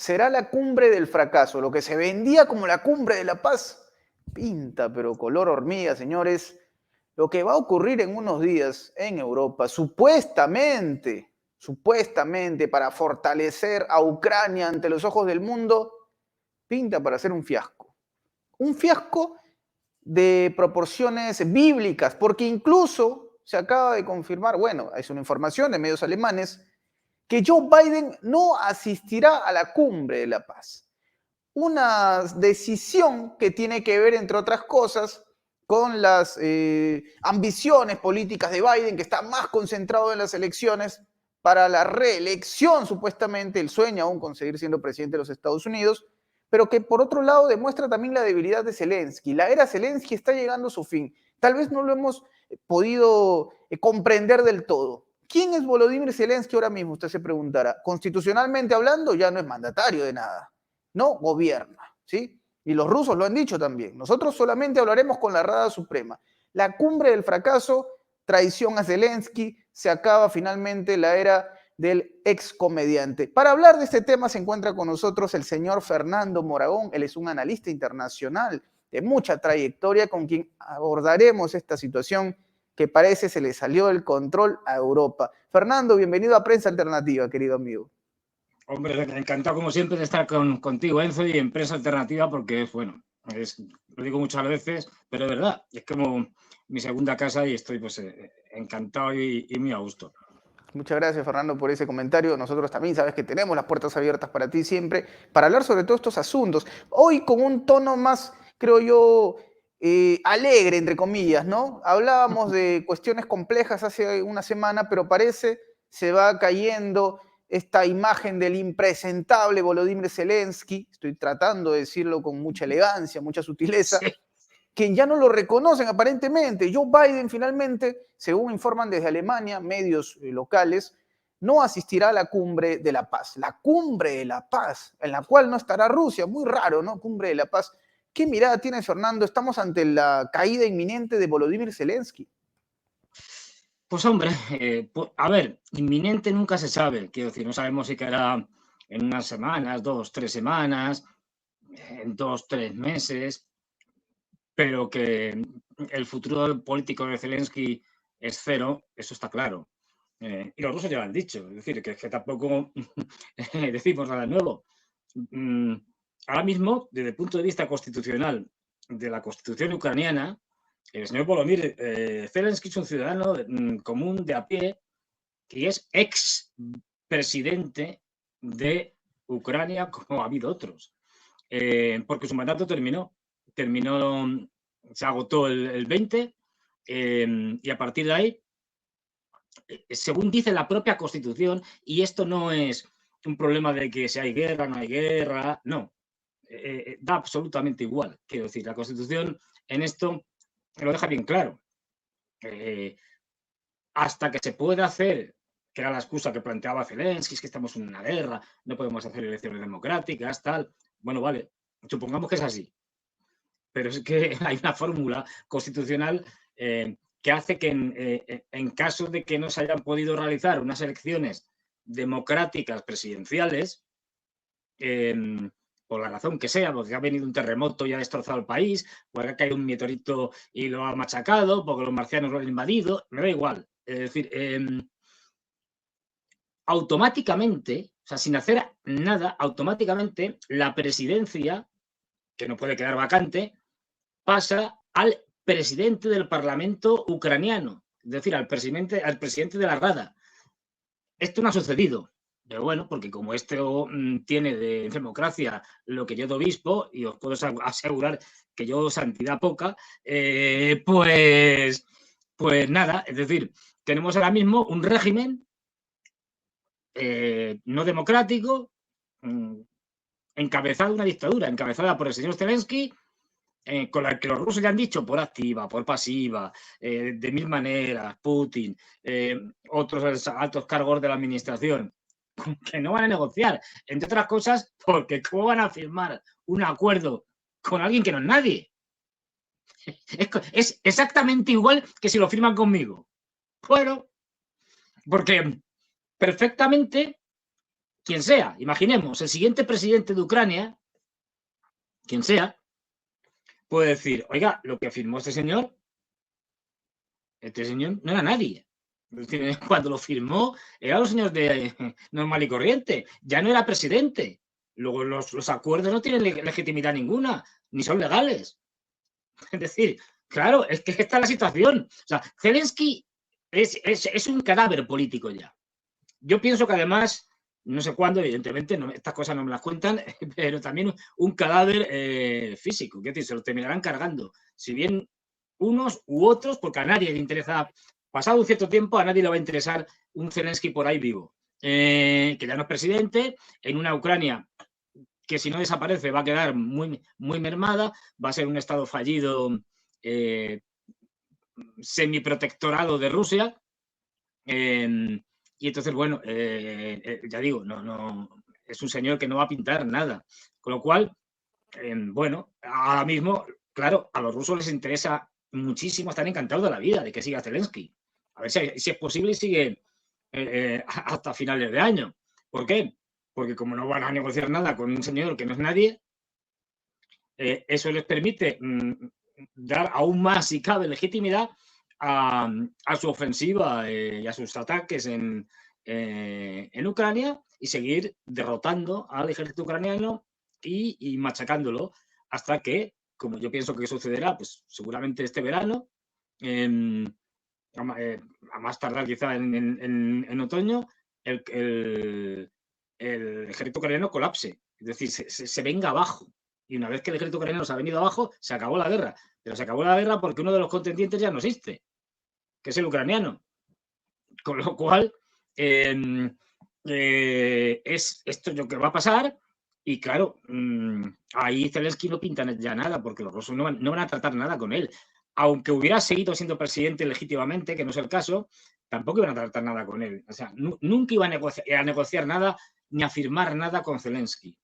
será la cumbre del fracaso. Lo que se vendía como la cumbre de la paz, pinta, pero color hormiga, señores. Lo que va a ocurrir en unos días en Europa, supuestamente para fortalecer a Ucrania ante los ojos del mundo, pinta para ser un fiasco. Un fiasco de proporciones bíblicas, porque incluso se acaba de confirmar, bueno, es una información de medios alemanes, que Joe Biden no asistirá a la cumbre de la paz. Una decisión que tiene que ver, entre otras cosas, con las ambiciones políticas de Biden, que está más concentrado en las elecciones para la reelección, supuestamente, él sueña aún con seguir siendo presidente de los Estados Unidos, pero que por otro lado demuestra también la debilidad de Zelensky. La era Zelensky está llegando a su fin. Tal vez no lo hemos podido comprender del todo. ¿Quién es Volodymyr Zelensky ahora mismo? Usted se preguntará. Constitucionalmente hablando, ya no es mandatario de nada. No gobierna, ¿sí? Y los rusos lo han dicho también. Nosotros solamente hablaremos con la Rada Suprema. La cumbre del fracaso, traición a Zelensky, se acaba finalmente la era del ex comediante. Para hablar de este tema se encuentra con nosotros el señor Fernando Moragón. Él es un analista internacional de mucha trayectoria con quien abordaremos esta situación que parece se le salió del control a Europa. Fernando, bienvenido a Prensa Alternativa, querido amigo. Hombre, encantado como siempre de estar contigo, Enzo, y en Prensa Alternativa, porque es bueno, lo digo muchas veces, pero es verdad, es como mi segunda casa y estoy pues encantado y muy a gusto. Muchas gracias, Fernando, por ese comentario. Nosotros también sabes que tenemos las puertas abiertas para ti siempre, para hablar sobre todos estos asuntos. Hoy con un tono más, creo yo, alegre, entre comillas, ¿no? Hablábamos de cuestiones complejas hace una semana, pero parece se va cayendo esta imagen del impresentable Volodymyr Zelensky. Estoy tratando de decirlo con mucha elegancia, mucha sutileza. Sí. Que ya no lo reconocen aparentemente. Joe Biden finalmente, según informan desde Alemania, medios locales, no asistirá a la cumbre de la paz. La cumbre de la paz, en la cual no estará Rusia. Muy raro, ¿no? Cumbre de la paz. ¿Qué mirada tiene Fernando? Estamos ante la caída inminente de Volodymyr Zelensky. Pues hombre, a ver, inminente nunca se sabe. Quiero decir, no sabemos si caerá en unas semanas, 2, 3 semanas, en 2, 3 meses, pero que el futuro político de Zelensky es cero, eso está claro. Y los rusos ya lo han dicho, es decir, que tampoco decimos nada nuevo. Ahora mismo, desde el punto de vista constitucional de la Constitución ucraniana, el señor Volodymyr Zelensky es un ciudadano común de a pie que es ex presidente de Ucrania, como ha habido otros, porque su mandato terminó, se agotó el 20 y a partir de ahí, según dice la propia Constitución, y esto no es un problema de que si hay guerra, no hay guerra, no, da absolutamente igual. Quiero decir, la Constitución en esto lo deja bien claro. Hasta que se pueda hacer, que era la excusa que planteaba Zelensky, es que estamos en una guerra, no podemos hacer elecciones democráticas, tal. Bueno, vale, supongamos que es así. Pero es que hay una fórmula constitucional que hace que en caso de que no se hayan podido realizar unas elecciones democráticas presidenciales, por la razón que sea, porque ha venido un terremoto y ha destrozado el país, porque ha caído un meteorito y lo ha machacado, porque los marcianos lo han invadido, me da igual. Es decir, automáticamente, o sea, sin hacer nada, automáticamente la presidencia, que no puede quedar vacante, pasa al presidente del Parlamento ucraniano, es decir, al presidente de la Rada. Esto no ha sucedido, pero bueno, porque como esto tiene de democracia lo que yo de obispo, y os puedo asegurar que yo santidad poca, pues nada, es decir, tenemos ahora mismo un régimen no democrático, encabezada una dictadura, encabezada por el señor Zelensky, con la que los rusos ya han dicho por activa, por pasiva, de mil maneras, Putin, otros altos cargos de la administración, que no van a negociar, entre otras cosas, porque ¿cómo van a firmar un acuerdo con alguien que no es nadie? Es exactamente igual que si lo firman conmigo. Bueno, porque perfectamente quien sea, imaginemos, el siguiente presidente de Ucrania, quien sea, puede decir, oiga, lo que firmó este señor no era nadie. Es decir, cuando lo firmó, era un señor normal y corriente, ya no era presidente. Luego los acuerdos no tienen legitimidad ninguna, ni son legales. Es decir, claro, es que está la situación. O sea, Zelensky es un cadáver político ya. Yo pienso que además, no sé cuándo, evidentemente, estas cosas no me las cuentan, pero también un cadáver físico, es decir, se lo terminarán cargando. Si bien unos u otros, porque a nadie le interesa, pasado un cierto tiempo, a nadie le va a interesar un Zelensky por ahí vivo, que ya no es presidente, en una Ucrania que si no desaparece va a quedar muy, muy mermada, va a ser un estado fallido, semiprotectorado de Rusia. Y entonces, bueno, ya digo, es un señor que no va a pintar nada. Con lo cual, bueno, ahora mismo, claro, a los rusos les interesa muchísimo, están encantados de la vida, de que siga Zelensky. A ver si es posible y sigue hasta finales de año. ¿Por qué? Porque como no van a negociar nada con un señor que no es nadie, eso les permite dar aún más, si cabe, legitimidad a su ofensiva y a sus ataques en Ucrania y seguir derrotando al ejército ucraniano y machacándolo hasta que, como yo pienso que sucederá, pues seguramente este verano, a más tardar quizá en otoño, el ejército ucraniano colapse, es decir, se venga abajo. Y una vez que el ejército ucraniano se ha venido abajo, se acabó la guerra. Pero se acabó la guerra porque uno de los contendientes ya no existe, que es el ucraniano. Con lo cual, es esto lo que va a pasar. Y claro, ahí Zelensky no pinta ya nada, porque los rusos no van a tratar nada con él. Aunque hubiera seguido siendo presidente legítimamente, que no es el caso, tampoco iban a tratar nada con él. O sea, nunca iban a negociar nada ni a firmar nada con Zelensky,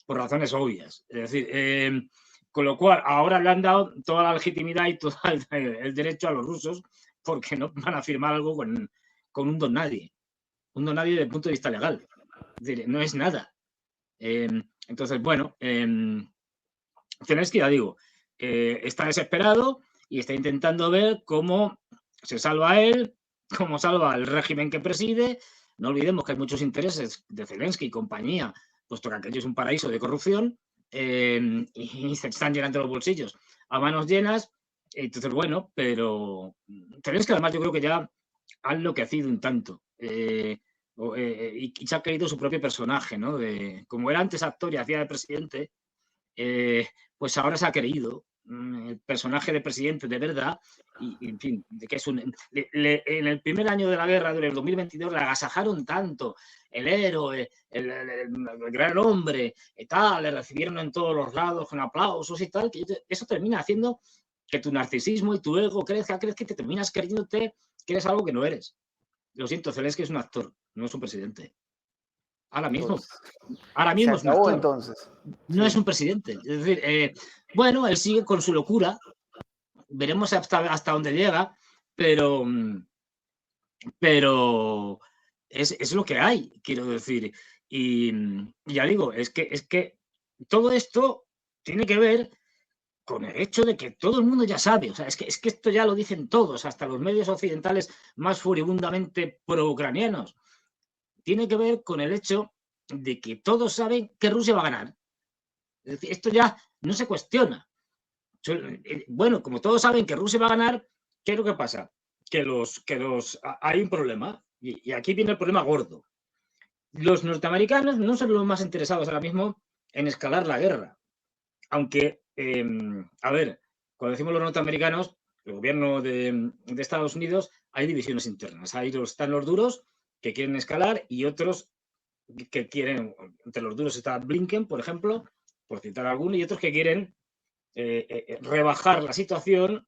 por razones obvias. Es decir, con lo cual ahora le han dado toda la legitimidad y todo el derecho a los rusos, porque no van a firmar algo con un don nadie. Un don nadie desde el punto de vista legal. Es decir, no es nada. Entonces, bueno, Zelensky, ya digo, está desesperado y está intentando ver cómo se salva a él, cómo salva al régimen que preside. No olvidemos que hay muchos intereses de Zelensky y compañía, puesto que aquello es un paraíso de corrupción y se están llenando los bolsillos a manos llenas. Entonces, bueno, pero Zelensky además yo creo que ya ha enloquecido un tanto y se ha creído su propio personaje, ¿no? Como era antes actor y hacía de presidente, pues ahora se ha creído el personaje de presidente de verdad y en fin, de que es en el primer año de la guerra, en el 2022, le agasajaron tanto, el héroe, el gran hombre, y tal, le recibieron en todos los lados con aplausos y tal, que eso termina haciendo que tu narcisismo y tu ego crezca, crees que te terminas creyéndote que eres algo que no eres. Lo siento, Zelensky es un actor, no es un presidente. Ahora mismo Se es un acabó actor. entonces. No Sí. es un presidente. Es decir, bueno, él sigue con su locura. Veremos hasta dónde llega, pero es lo que hay, quiero decir. Y ya digo, es que todo esto tiene que ver con el hecho de que todo el mundo ya sabe. O sea, es que esto ya lo dicen todos, hasta los medios occidentales más furibundamente pro-ucranianos. Tiene que ver con el hecho de que todos saben que Rusia va a ganar. Es decir, esto ya no se cuestiona. Bueno, como todos saben que Rusia va a ganar, ¿qué es lo que pasa? Que hay un problema, y aquí viene el problema gordo. Los norteamericanos no son los más interesados ahora mismo en escalar la guerra. Aunque, a ver, cuando decimos los norteamericanos, el gobierno de Estados Unidos, hay divisiones internas. Ahí están los duros que quieren escalar y otros que quieren, entre los duros está Blinken, por ejemplo, por citar alguno, y otros que quieren rebajar la situación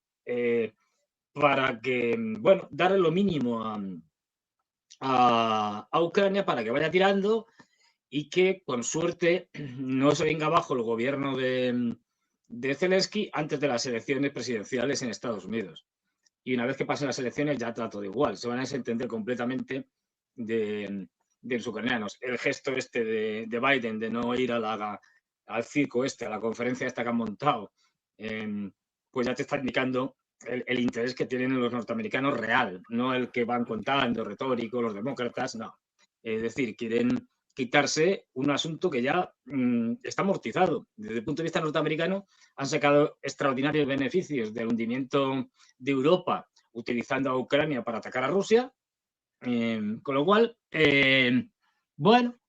para que, bueno, darle lo mínimo a Ucrania para que vaya tirando y que con suerte no se venga abajo el gobierno de Zelensky antes de las elecciones presidenciales en Estados Unidos. Y una vez que pasen las elecciones ya trato de igual, se van a desentender completamente de de los ucranianos. El gesto este de Biden de no ir al circo a la conferencia esta que han montado, pues ya te está indicando el interés que tienen los norteamericanos real, no el que van contando, retórico, los demócratas, no. Es decir, quieren quitarse un asunto que ya está amortizado. Desde el punto de vista norteamericano, han sacado extraordinarios beneficios del hundimiento de Europa utilizando a Ucrania para atacar a Rusia, con lo cual, bueno,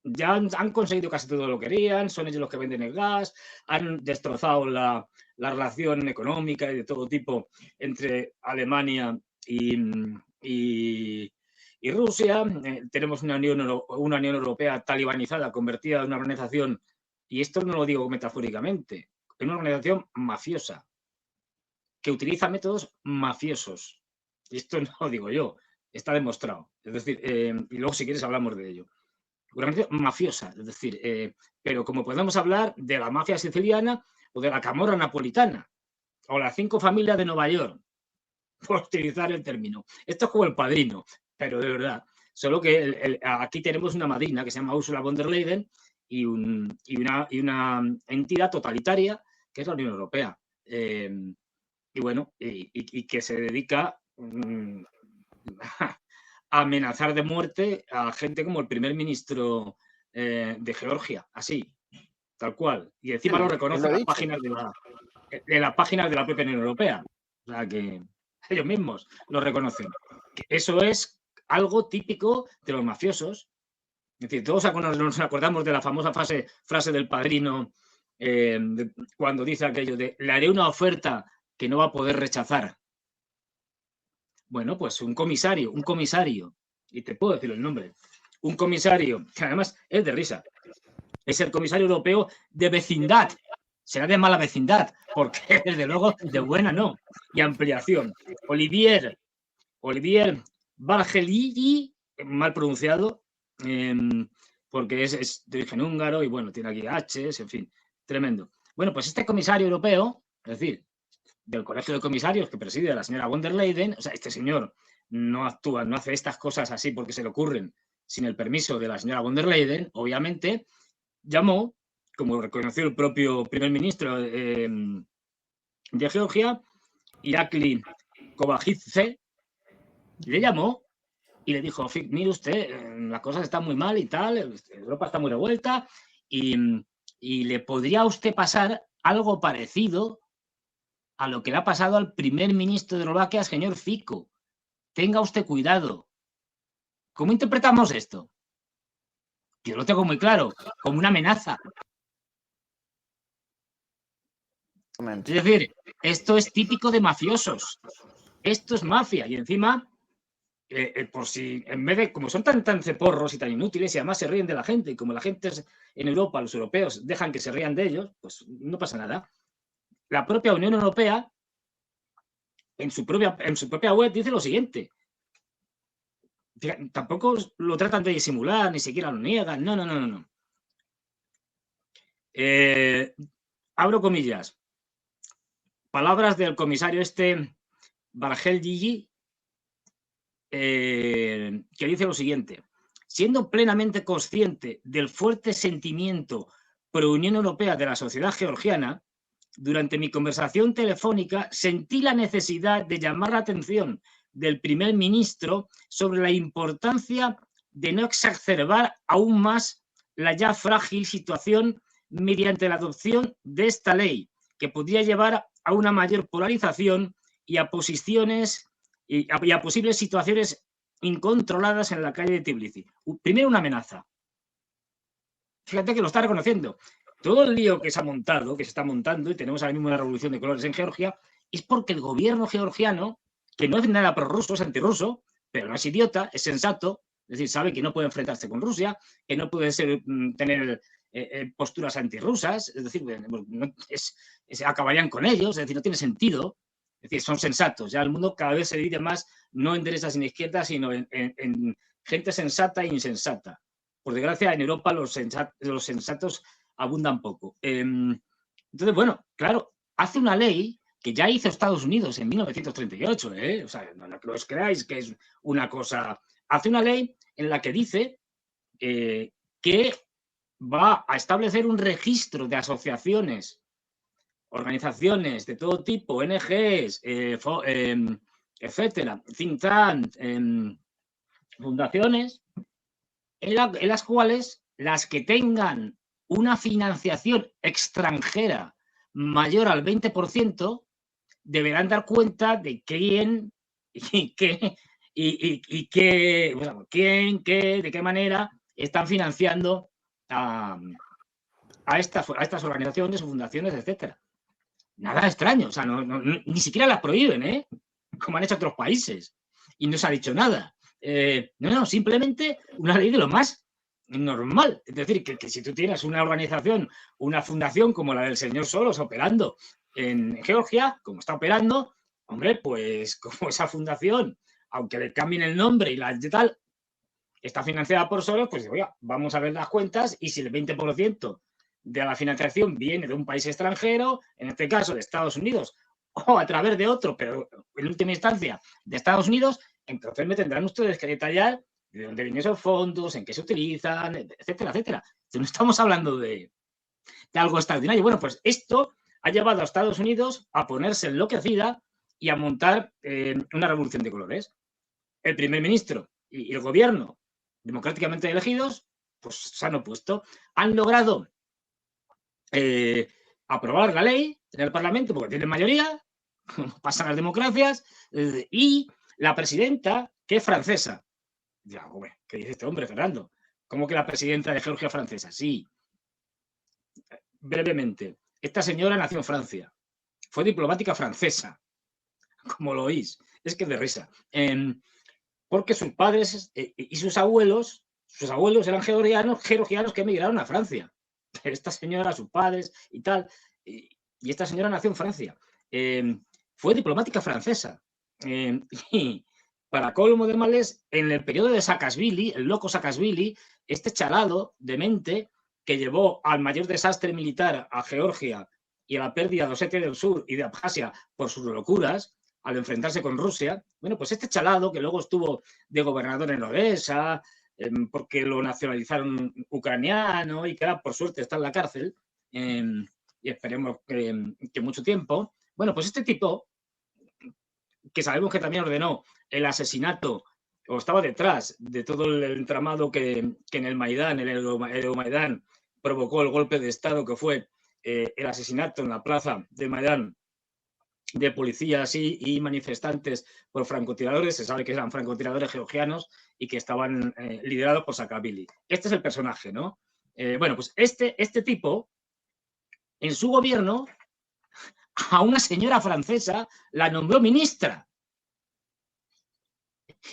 ya han conseguido casi todo lo que querían, son ellos los que venden el gas, han destrozado la relación económica y de todo tipo entre Alemania y Rusia. Tenemos una Unión Europea talibanizada, convertida en una organización, y esto no lo digo metafóricamente, en una organización mafiosa, que utiliza métodos mafiosos. Y esto no lo digo yo, está demostrado. Es decir, y luego si quieres hablamos de ello. Una organización mafiosa, es decir, pero como podemos hablar de la mafia siciliana o de la camorra napolitana o las 5 familias de Nueva York, por utilizar el término. Esto es como El Padrino, pero de verdad. Solo que aquí tenemos una madrina que se llama Ursula von der Leyen y una entidad totalitaria que es la Unión Europea. Y bueno, y que se dedica a amenazar de muerte a gente como el primer ministro de Georgia, así, tal cual. Y encima lo reconoce en las páginas de la propia Unión Europea. O sea que ellos mismos lo reconocen. Eso es algo típico de los mafiosos. Es decir, todos nos acordamos de la famosa frase del Padrino cuando dice aquello de le haré una oferta que no va a poder rechazar. Bueno, pues un comisario, y te puedo decir el nombre, un comisario, que además es de risa, es el comisario europeo de vecindad. Será de mala vecindad, porque desde luego de buena no. Y ampliación. Olivier Varhelyi, mal pronunciado, porque es de origen húngaro y bueno, tiene aquí H's, en fin, tremendo. Bueno, pues este comisario europeo, es decir, del Colegio de Comisarios que preside la señora von der Leyen, o sea, este señor no actúa, no hace estas cosas así porque se le ocurren sin el permiso de la señora von der Leyen, obviamente, llamó, como reconoció el propio primer ministro de Georgia, Irakli Kovalevich, le llamó y le dijo, mire usted, las cosas están muy mal y tal, Europa está muy revuelta y le podría a usted pasar algo parecido a lo que le ha pasado al primer ministro de Eslovaquia, señor Fico. Tenga usted cuidado. ¿Cómo interpretamos esto? Yo lo tengo muy claro, como una amenaza. Es decir, esto es típico de mafiosos. Esto es mafia. Y encima, por si en vez de, como son tan ceporros y tan inútiles y además se ríen de la gente, y como la gente en Europa, los europeos, dejan que se rían de ellos, pues no pasa nada. La propia Unión Europea, en su propia web, dice lo siguiente. Tampoco lo tratan de disimular, ni siquiera lo niegan. No. Abro comillas. Palabras del comisario Varhelyi, que dice lo siguiente. Siendo plenamente consciente del fuerte sentimiento pro Unión Europea de la sociedad georgiana, durante mi conversación telefónica sentí la necesidad de llamar la atención del primer ministro sobre la importancia de no exacerbar aún más la ya frágil situación mediante la adopción de esta ley, que podría llevar a una mayor polarización y a posibles situaciones incontroladas en la calle de Tbilisi. Primero, una amenaza. Fíjate que lo está reconociendo. Todo el lío que se ha montado, que se está montando, y tenemos ahora mismo una revolución de colores en Georgia, es porque el gobierno georgiano, que no es nada prorruso, es antirruso, pero no es idiota, es sensato, es decir, sabe que no puede enfrentarse con Rusia, que no puede tener posturas antirrusas, es decir, acabarían con ellos, es decir, no tiene sentido, es decir, son sensatos. Ya el mundo cada vez se divide más, no en derechas ni izquierdas, sino en gente sensata e insensata. Por desgracia, en Europa los sensatos abundan poco. Entonces, bueno, claro, hace una ley que ya hizo Estados Unidos en 1938, O sea, no os creáis que es una cosa. Hace una ley en la que dice que va a establecer un registro de asociaciones, organizaciones de todo tipo, ONGs, etcétera, think tanks, fundaciones, en las cuales las que tengan una financiación extranjera mayor al 20% deberán dar cuenta de quién y qué, quién, qué, de qué manera están financiando a estas organizaciones o fundaciones, etcétera. Nada extraño, o sea, ni siquiera las prohíben, ¿eh? Como han hecho otros países, y no se ha dicho nada. No, simplemente una ley de lo más normal. Es decir, que si tú tienes una organización, una fundación como la del señor Soros operando en Georgia, como está operando, hombre, pues como esa fundación, aunque le cambien el nombre y la tal, está financiada por Soros, pues oiga, vamos a ver las cuentas y si el 20% de la financiación viene de un país extranjero, en este caso de Estados Unidos, o a través de otro, pero en última instancia de Estados Unidos, entonces me tendrán ustedes que detallar de dónde vienen esos fondos, en qué se utilizan, etcétera, etcétera. No estamos hablando de algo extraordinario. Bueno, pues esto ha llevado a Estados Unidos a ponerse enloquecida y a montar una revolución de colores. El primer ministro y el gobierno democráticamente elegidos, pues se han opuesto. Han logrado aprobar la ley en el Parlamento porque tienen mayoría, pasan las democracias, y la presidenta, que es francesa. Ya, ¿qué dice este hombre, Fernando? ¿Cómo que la presidenta de Georgia es francesa? Sí. Brevemente, esta señora nació en Francia, fue diplomática francesa, como lo oís, es que de risa, porque sus padres y sus abuelos eran georgianos que emigraron a Francia. Pero esta señora, sus padres y tal, y esta señora nació en Francia, fue diplomática francesa, y para colmo de males, en el periodo de Saakashvili, el loco Saakashvili, este chalado demente que llevó al mayor desastre militar a Georgia y a la pérdida de Osetia del Sur y de Abjasia por sus locuras, al enfrentarse con Rusia, bueno, pues este chalado que luego estuvo de gobernador en Odessa, porque lo nacionalizaron ucraniano y que ahora, por suerte, está en la cárcel, y esperemos que mucho tiempo. Bueno, pues este tipo, que sabemos que también ordenó el asesinato o estaba detrás de todo el entramado que en el Maidán, el Euromaidán, provocó el golpe de Estado que fue el asesinato en la plaza de Maidán de policías y manifestantes por francotiradores. Se sabe que eran francotiradores georgianos y que estaban liderados por Saakashvili. Este es el personaje, ¿no? Bueno, pues este tipo, en su gobierno, a una señora francesa la nombró ministra.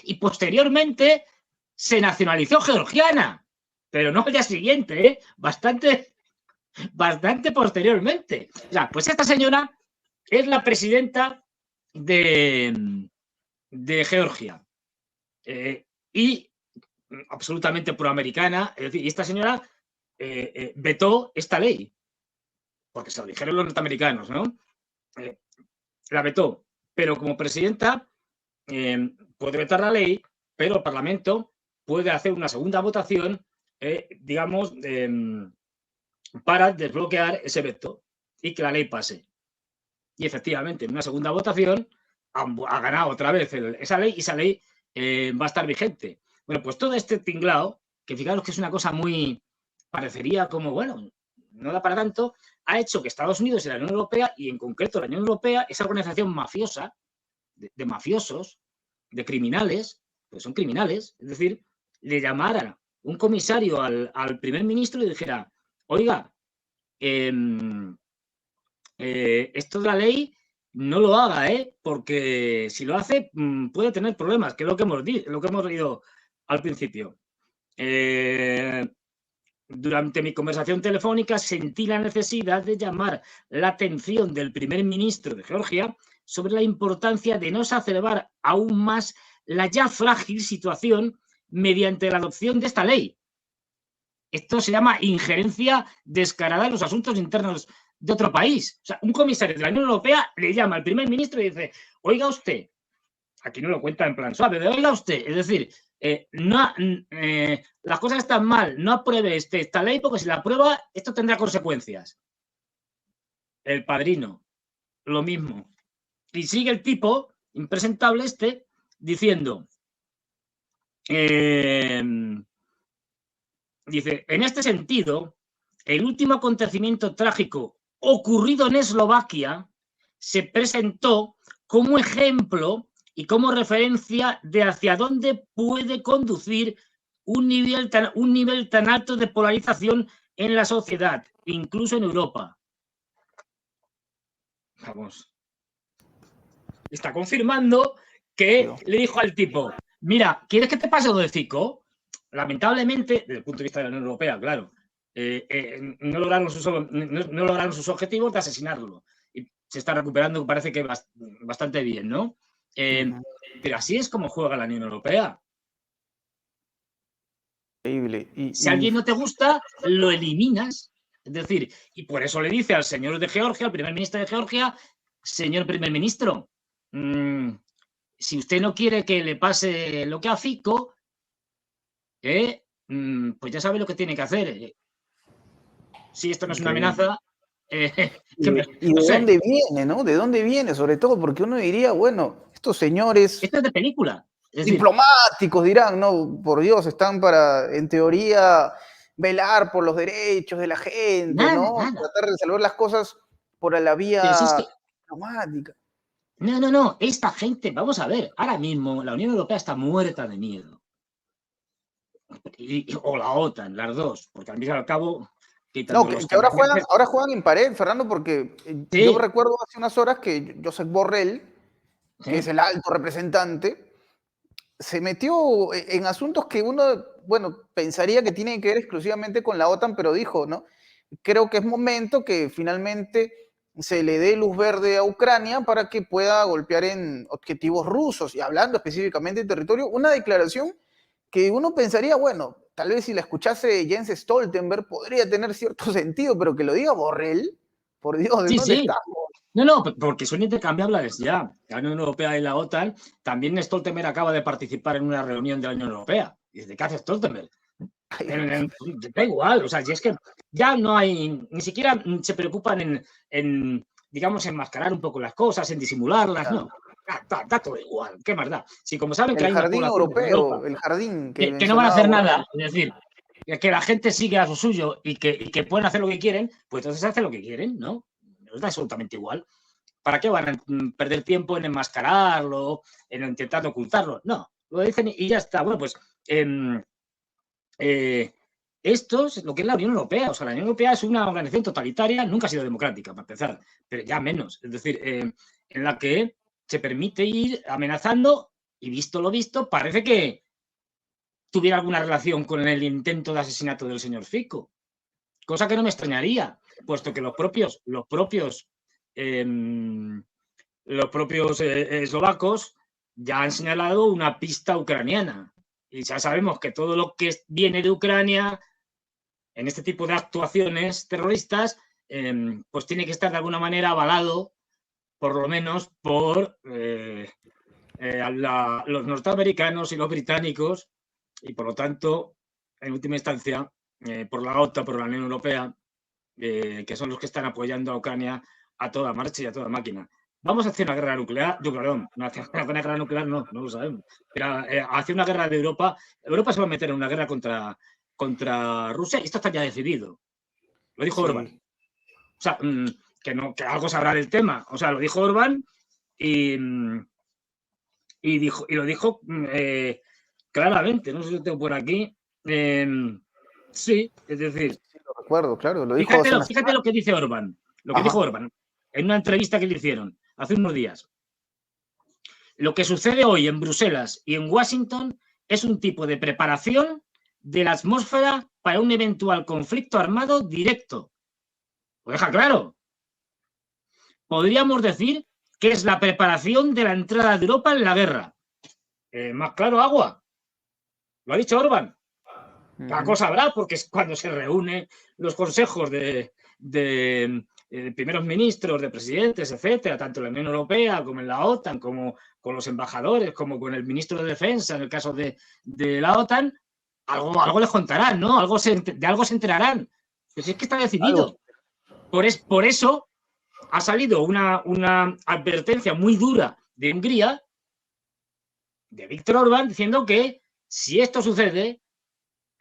Y posteriormente se nacionalizó georgiana, pero no al día siguiente, ¿eh? Bastante posteriormente. O sea, pues esta señora es la presidenta de Georgia, y absolutamente proamericana. Es decir, y esta señora vetó esta ley, porque se lo dijeron los norteamericanos, ¿no? La vetó, pero como presidenta puede vetar la ley, pero el Parlamento puede hacer una segunda votación, digamos, para desbloquear ese veto y que la ley pase. Y efectivamente, en una segunda votación ha ganado otra vez esa ley y esa ley va a estar vigente. Bueno, pues todo este tinglao, que fijaros que es una cosa muy, parecería como, bueno, no da para tanto, ha hecho que Estados Unidos y la Unión Europea, y en concreto la Unión Europea, esa organización mafiosa, de mafiosos, de criminales, pues son criminales, es decir, le llamara un comisario al primer ministro y le dijera, oiga, esto de la ley no lo haga, porque si lo hace puede tener problemas, que es lo que hemos leído al principio. Durante mi conversación telefónica sentí la necesidad de llamar la atención del primer ministro de Georgia sobre la importancia de no exacerbar aún más la ya frágil situación mediante la adopción de esta ley. Esto se llama injerencia descarada en los asuntos internos de otro país. O sea, un comisario de la Unión Europea le llama al primer ministro y dice, oiga usted, aquí no lo cuenta en plan suave, oiga usted, es decir, las cosas están mal, no apruebe esta ley porque si la aprueba esto tendrá consecuencias. El Padrino, lo mismo. Y sigue el tipo impresentable diciendo, dice, en este sentido, el último acontecimiento trágico ocurrido en Eslovaquia se presentó como ejemplo y como referencia de hacia dónde puede conducir un nivel tan alto de polarización en la sociedad, incluso en Europa. Vamos. Está confirmando que le dijo al tipo, mira, ¿quieres que te pase lo de Zico? Lamentablemente, desde el punto de vista de la Unión Europea, claro, no lograron sus objetivos de asesinarlo. Y se está recuperando, parece que bastante bien, ¿no? Pero así es como juega la Unión Europea. Increíble. Si a alguien no te gusta, lo eliminas. Es decir, y por eso le dice al señor de Georgia, al primer ministro de Georgia, señor primer ministro, si usted no quiere que le pase lo que a Fico, pues ya sabe lo que tiene que hacer. Si esto no es una amenaza... ¿Y de dónde viene, no? ¿De dónde viene? Sobre todo porque uno diría, bueno, estos señores... Esto es de película. Es diplomáticos dirán, no, por Dios, están para, en teoría, velar por los derechos de la gente, ¿no? Tratar de resolver las cosas por la vía diplomática. No, esta gente, vamos a ver, ahora mismo la Unión Europea está muerta de miedo. O la OTAN, las dos, porque al fin y al cabo... No, que ahora juegan en pared, Fernando, porque yo recuerdo hace unas horas que Josep Borrell, que es el alto representante, se metió en asuntos que uno, bueno, pensaría que tienen que ver exclusivamente con la OTAN, pero dijo, ¿no? Creo que es momento que finalmente se le dé luz verde a Ucrania para que pueda golpear en objetivos rusos, y hablando específicamente de territorio, una declaración que uno pensaría, bueno, tal vez si la escuchase Jens Stoltenberg podría tener cierto sentido, pero que lo diga Borrell, por Dios, ¿de dónde estamos? No, porque son intercambiables ya. La Unión Europea y la OTAN. También Stoltenberg acaba de participar en una reunión de la Unión Europea. ¿Y desde qué hace Stoltenberg? Da igual, o sea, si es que ya no hay, ni siquiera se preocupan en digamos, enmascarar un poco las cosas, en disimularlas, no. Da todo igual, ¿qué más da? Si como saben que hay una población europeo, el jardín que no van a hacer nada, es decir, que la gente sigue a lo suyo y que pueden hacer lo que quieren, pues entonces hacen lo que quieren, ¿no? Nos da absolutamente igual. ¿Para qué van a perder tiempo en enmascararlo, en intentar ocultarlo? No, lo dicen y ya está. Bueno, pues esto es lo que es la Unión Europea. O sea, la Unión Europea es una organización totalitaria, nunca ha sido democrática, para empezar, pero ya menos. Es decir, en la que se permite ir amenazando y visto lo visto, parece que tuviera alguna relación con el intento de asesinato del señor Fico. Cosa que no me extrañaría, puesto que los propios eslovacos ya han señalado una pista ucraniana. Y ya sabemos que todo lo que viene de Ucrania en este tipo de actuaciones terroristas, pues tiene que estar de alguna manera avalado, por lo menos, por los norteamericanos y los británicos, y por lo tanto, en última instancia, por la OTAN, por la Unión Europea, que son los que están apoyando a Ucrania a toda marcha y a toda máquina. ¿Vamos a hacer una guerra nuclear? Yo, perdón, no hacer una guerra nuclear, no lo sabemos. Pero hacer una guerra de Europa, Europa se va a meter en una guerra contra Rusia y esto está ya decidido. Lo dijo Orbán. O sea, que algo sabrá del tema. O sea, lo dijo Orbán y lo dijo claramente. No sé si lo tengo por aquí. Sí, es decir... Sí, lo recuerdo, claro. Lo dijo fíjate lo que dice Orbán. Lo que dijo Orbán en una entrevista que le hicieron hace unos días. Lo que sucede hoy en Bruselas y en Washington es un tipo de preparación de la atmósfera para un eventual conflicto armado directo. Lo deja claro. Podríamos decir que es la preparación de la entrada de Europa en la guerra. Más claro, agua. Lo ha dicho Orbán. La cosa habrá, porque es cuando se reúnen los consejos de primeros ministros, de presidentes, etcétera, tanto en la Unión Europea como en la OTAN, como con los embajadores, como con el ministro de Defensa, en el caso de la OTAN, algo les contarán, ¿no? De algo se enterarán. Pero si es que está decidido. Por eso ha salido una advertencia muy dura de Hungría, de Víctor Orbán, diciendo que si esto sucede,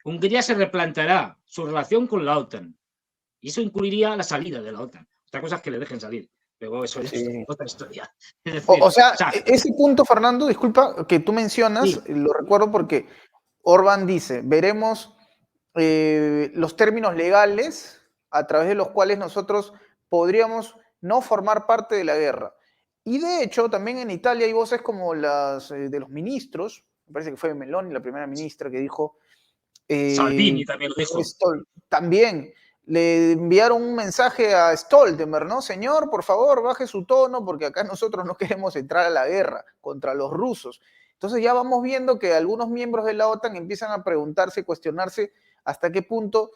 Hungría se replanteará su relación con la OTAN. Y eso incluiría la salida de la OTAN. Otra cosa es que le dejen salir. Pero eso es otra historia. Es decir, o sea, ese punto, Fernando, disculpa, que tú mencionas, sí. Lo recuerdo porque Orbán dice, veremos los términos legales a través de los cuales nosotros podríamos no formar parte de la guerra. Y de hecho, también en Italia hay voces como las de los ministros, me parece que fue Meloni, la primera ministra, que dijo... Salvini también lo dijo. También le enviaron un mensaje a Stoltenberg, ¿no? Señor, por favor, baje su tono, porque acá nosotros no queremos entrar a la guerra contra los rusos. Entonces ya vamos viendo que algunos miembros de la OTAN empiezan a preguntarse, cuestionarse hasta qué punto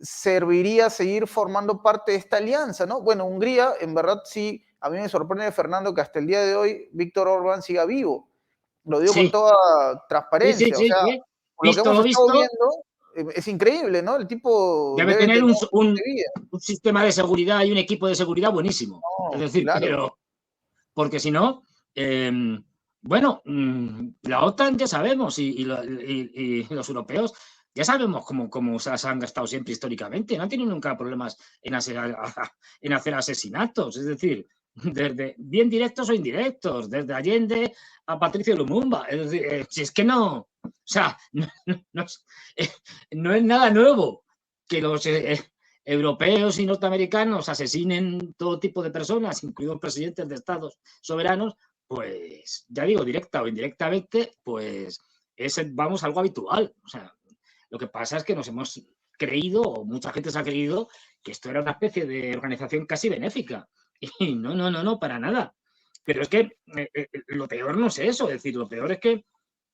serviría seguir formando parte de esta alianza, ¿no? Bueno, Hungría, en verdad sí, a mí me sorprende, Fernando, que hasta el día de hoy Víctor Orbán siga vivo. Lo digo con toda transparencia. Sí. O sea, por lo que hemos estado viendo, es increíble, ¿no? El tipo debe tener un sistema de seguridad y un equipo de seguridad buenísimo. No, es decir, claro. Pero porque si no, bueno, la OTAN ya sabemos y los europeos ya sabemos cómo se han gastado siempre históricamente. No han tenido nunca problemas en hacer asesinatos. Es decir, desde bien directos o indirectos, desde Allende a Patricio Lumumba. Es decir, si es que no, o sea, no es nada nuevo que los europeos y norteamericanos asesinen todo tipo de personas, incluidos presidentes de estados soberanos, pues ya digo, directa o indirectamente, pues es, vamos, algo habitual. O sea, lo que pasa es que nos hemos creído, o mucha gente se ha creído, que esto era una especie de organización casi benéfica. Y no, para nada. Pero es que lo peor no es eso, es decir, lo peor es que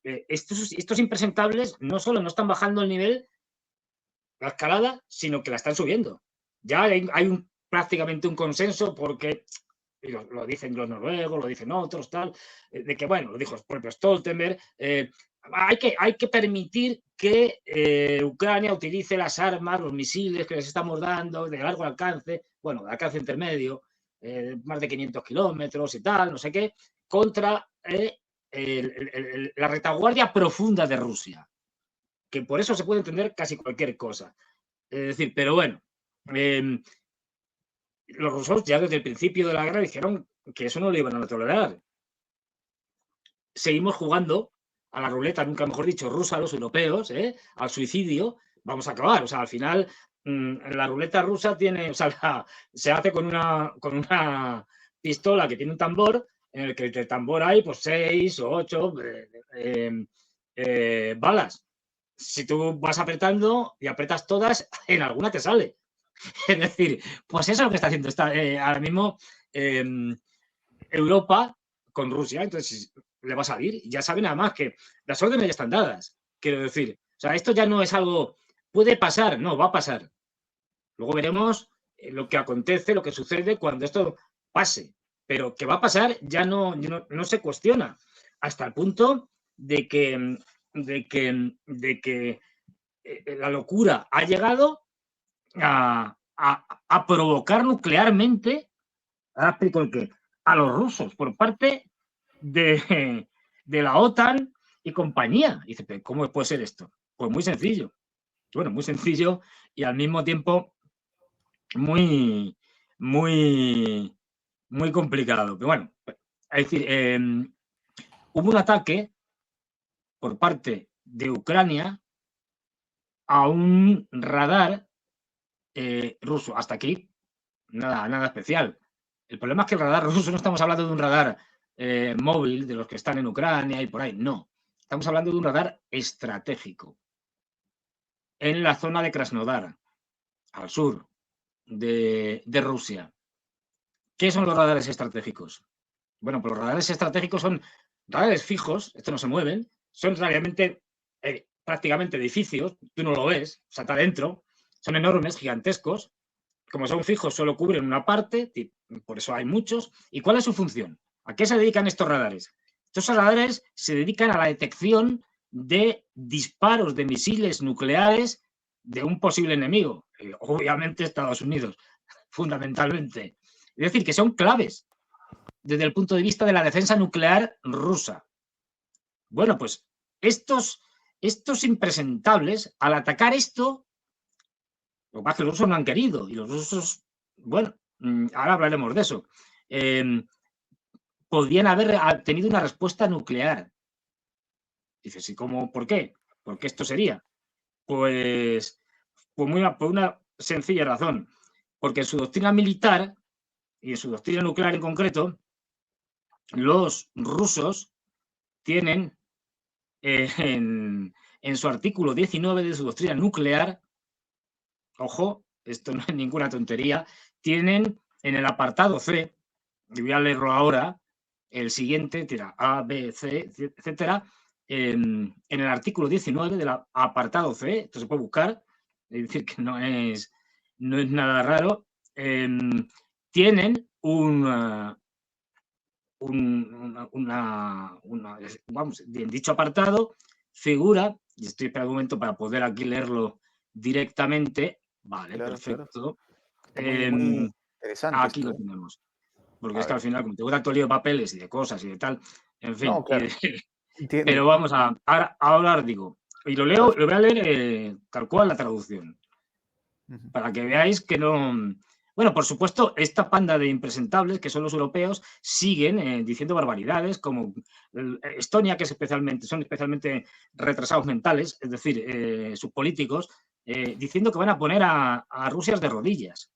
estos impresentables no solo no están bajando el nivel, la escalada, sino que la están subiendo. Ya hay prácticamente un consenso porque lo dicen los noruegos, lo dicen otros, tal, de que, bueno, lo dijo el propio Stoltenberg, hay que permitir que Ucrania utilice las armas, los misiles que les estamos dando de largo alcance, bueno, de alcance intermedio, más de 500 kilómetros y tal, no sé qué, contra la retaguardia profunda de Rusia, que por eso se puede entender casi cualquier cosa. Es decir, pero bueno, los rusos ya desde el principio de la guerra dijeron que eso no lo iban a tolerar. Seguimos jugando a la ruleta, nunca mejor dicho, rusa, los europeos, al suicidio, vamos a acabar. O sea, al final, la ruleta rusa tiene, o sea, se hace con una pistola que tiene un tambor, en el que el tambor hay pues 6 o 8 balas. Si tú vas apretando y apretas todas, en alguna te sale. Es decir, pues eso es lo que está haciendo ahora mismo Europa con Rusia. Entonces le va a salir. Ya saben además que las órdenes ya están dadas. Quiero decir, o sea, esto ya no es algo, puede pasar, no, va a pasar. Luego veremos lo que acontece, lo que sucede cuando esto pase. Pero que va a pasar ya no se cuestiona. Hasta el punto de que la locura ha llegado a provocar nuclearmente, ahora explico el qué, a los rusos por parte de la OTAN y compañía. Y dice, ¿pero cómo puede ser esto? Pues muy sencillo. Bueno, muy sencillo y al mismo tiempo muy complicado. Pero bueno, es decir, hubo un ataque por parte de Ucrania a un radar ruso. Hasta aquí, nada especial. El problema es que el radar ruso no estamos hablando de un radar móvil de los que están en Ucrania y por ahí, no. Estamos hablando de un radar estratégico en la zona de Krasnodar, al sur de Rusia. ¿Qué son los radares estratégicos? Bueno, pues los radares estratégicos son radares fijos, estos no se mueven, son realmente prácticamente edificios, tú no lo ves, o sea, está dentro, son enormes, gigantescos, como son fijos, solo cubren una parte, por eso hay muchos. ¿Y cuál es su función? ¿A qué se dedican estos radares? Estos radares se dedican a la detección de disparos de misiles nucleares de un posible enemigo, obviamente Estados Unidos, fundamentalmente. Es decir, que son claves desde el punto de vista de la defensa nuclear rusa. Bueno, pues estos impresentables, al atacar esto, lo que pasa es que los rusos no han querido, y los rusos, bueno, ahora hablaremos de eso, podrían haber tenido una respuesta nuclear. Dices, ¿y cómo? ¿Por qué? ¿Por qué esto sería? Pues por una sencilla razón. Porque en su doctrina militar y en su doctrina nuclear en concreto, los rusos tienen en su artículo 19 de su doctrina nuclear, ojo, esto no es ninguna tontería, tienen en el apartado C, y voy a leerlo ahora, el siguiente, tira A, B, C, etcétera, en el artículo 19 del apartado C, esto se puede buscar, es decir, que no es nada raro, tienen vamos, en dicho apartado figura, y estoy esperando un momento para poder aquí leerlo directamente, vale, Claro, perfecto, muy interesante aquí esto, lo ¿eh? tenemos, porque A es que al ver. final, como tengo tanto lío de papeles y de cosas y de tal, en fin, No, claro, entiendo. pero vamos ahora os digo, y lo voy a leer tal cual la traducción, Ujú. para que veáis que no... Bueno, por supuesto, esta panda de impresentables, que son los europeos, siguen diciendo barbaridades, como Estonia, que son especialmente retrasados mentales, es decir, sus políticos, diciendo que van a poner a Rusia de rodillas.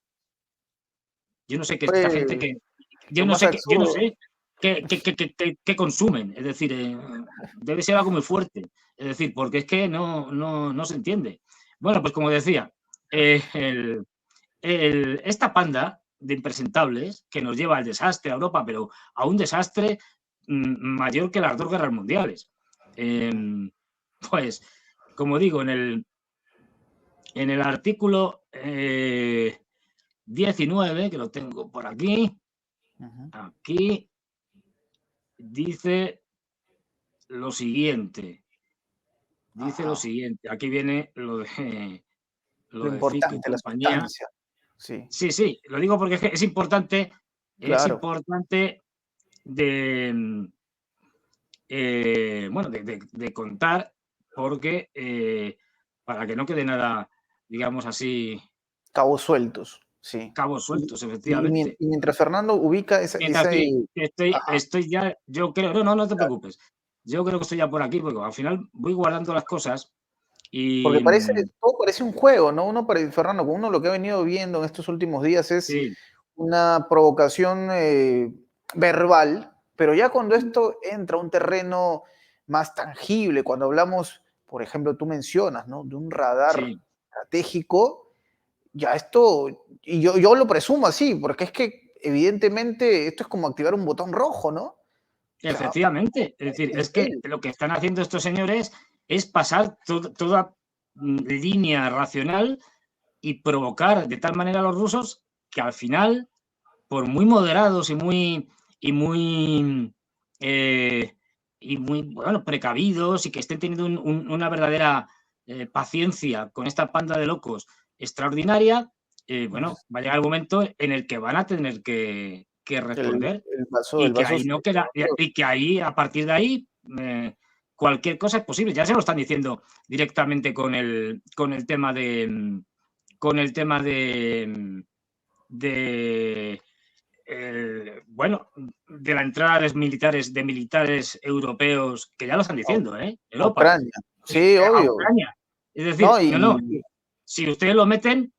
Yo no sé qué esta gente Fue que... lo más Yo no absurdo. sé qué consumen. Es decir, debe ser algo muy fuerte. Es decir, porque es que no se entiende. Bueno, pues como decía, esta panda de impresentables que nos lleva al desastre a Europa, pero a un desastre mayor que las dos guerras mundiales. Pues, como digo, en el artículo 19, que lo tengo por aquí, aquí dice lo siguiente. Dice lo siguiente. Aquí viene lo de Lo FICO y importante, la compañía. sustancia. Sí, Sí, lo digo porque es importante claro. de, bueno, de contar, porque para que no quede nada, digamos así, Cabos sueltos, sí. cabos Y, sueltos, efectivamente. y mientras Fernando ubica Mientras que ese... Ajá. estoy ya, yo creo, no te preocupes, yo creo que estoy ya por aquí, porque al final voy guardando las cosas Porque y todo parece un juego, ¿no? Fernando, con uno lo que ha venido viendo en estos últimos días es sí, una provocación verbal, pero ya cuando esto entra a un terreno más tangible, cuando hablamos, por ejemplo, tú mencionas, ¿no? De un radar sí, estratégico, ya esto, y yo lo presumo así, porque es que evidentemente esto es como activar un botón rojo, ¿no? O sea, efectivamente. Es decir, es que lo que están haciendo estos señores es pasar toda línea racional y provocar de tal manera a los rusos que al final, por muy moderados eh, y muy bueno, precavidos y que estén teniendo una verdadera paciencia con esta panda de locos extraordinaria, bueno, va a llegar el momento en el que van a tener que responder y el que vaso ahí no queda, y que ahí, a partir de ahí, cualquier cosa es posible. Ya se lo están diciendo directamente con el tema de de bueno, de la entrada de militares europeos, que ya lo están diciendo, a Europa, Ucrania. Sí, a obvio. Ucrania. Es No, decir, no, y si ustedes lo meten,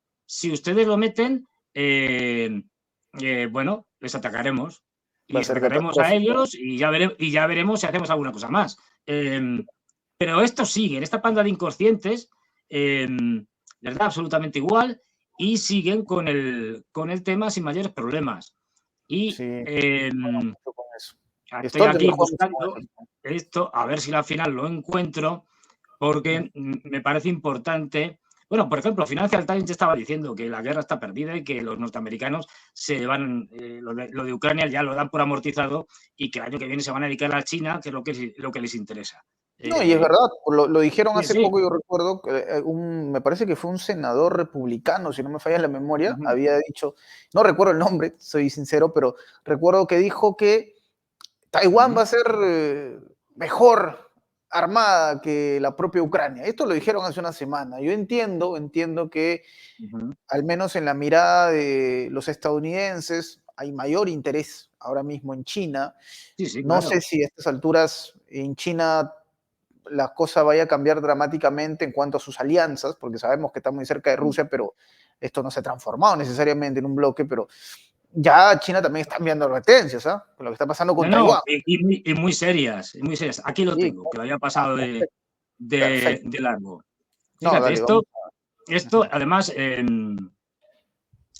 bueno, les atacaremos y va a les ser atacaremos a catastrófico. ellos y ya veremos si hacemos alguna cosa más. Pero estos siguen, esta panda de inconscientes les da absolutamente igual y siguen con el tema sin mayores problemas. Y Sí, con eso. estoy Stoltenberg aquí juega mucho con buscando eso. esto, a ver si al final lo encuentro, porque me parece importante. Bueno, por ejemplo, Financial Times ya estaba diciendo que la guerra está perdida y que los norteamericanos se van, lo de Ucrania ya lo dan por amortizado y que el año que viene se van a dedicar a China, que es lo que les interesa. No, y es verdad, lo dijeron Sí, hace sí. poco, yo recuerdo, me parece que fue un senador republicano, si no me falla la memoria, Ujú. había dicho, no recuerdo el nombre, soy sincero, pero recuerdo que dijo que Taiwán va a ser mejor armada que la propia Ucrania. Esto lo dijeron hace una semana. Yo entiendo que Ujú. al menos en la mirada de los estadounidenses hay mayor interés ahora mismo en China. Sí, sí, No sé claro. si a estas alturas en China la cosa vaya a cambiar dramáticamente en cuanto a sus alianzas, porque sabemos que está muy cerca de Rusia, pero esto no se ha transformado necesariamente en un bloque, pero ya China también está enviando advertencias, ¿ah? Con lo que está pasando con No, no, Taiwán. y muy serias, y muy serias. Aquí lo Sí, tengo, que lo había ah, pasado perfecto, perfecto. de largo. No, Fíjate, dale, vamos. esto Ujú. además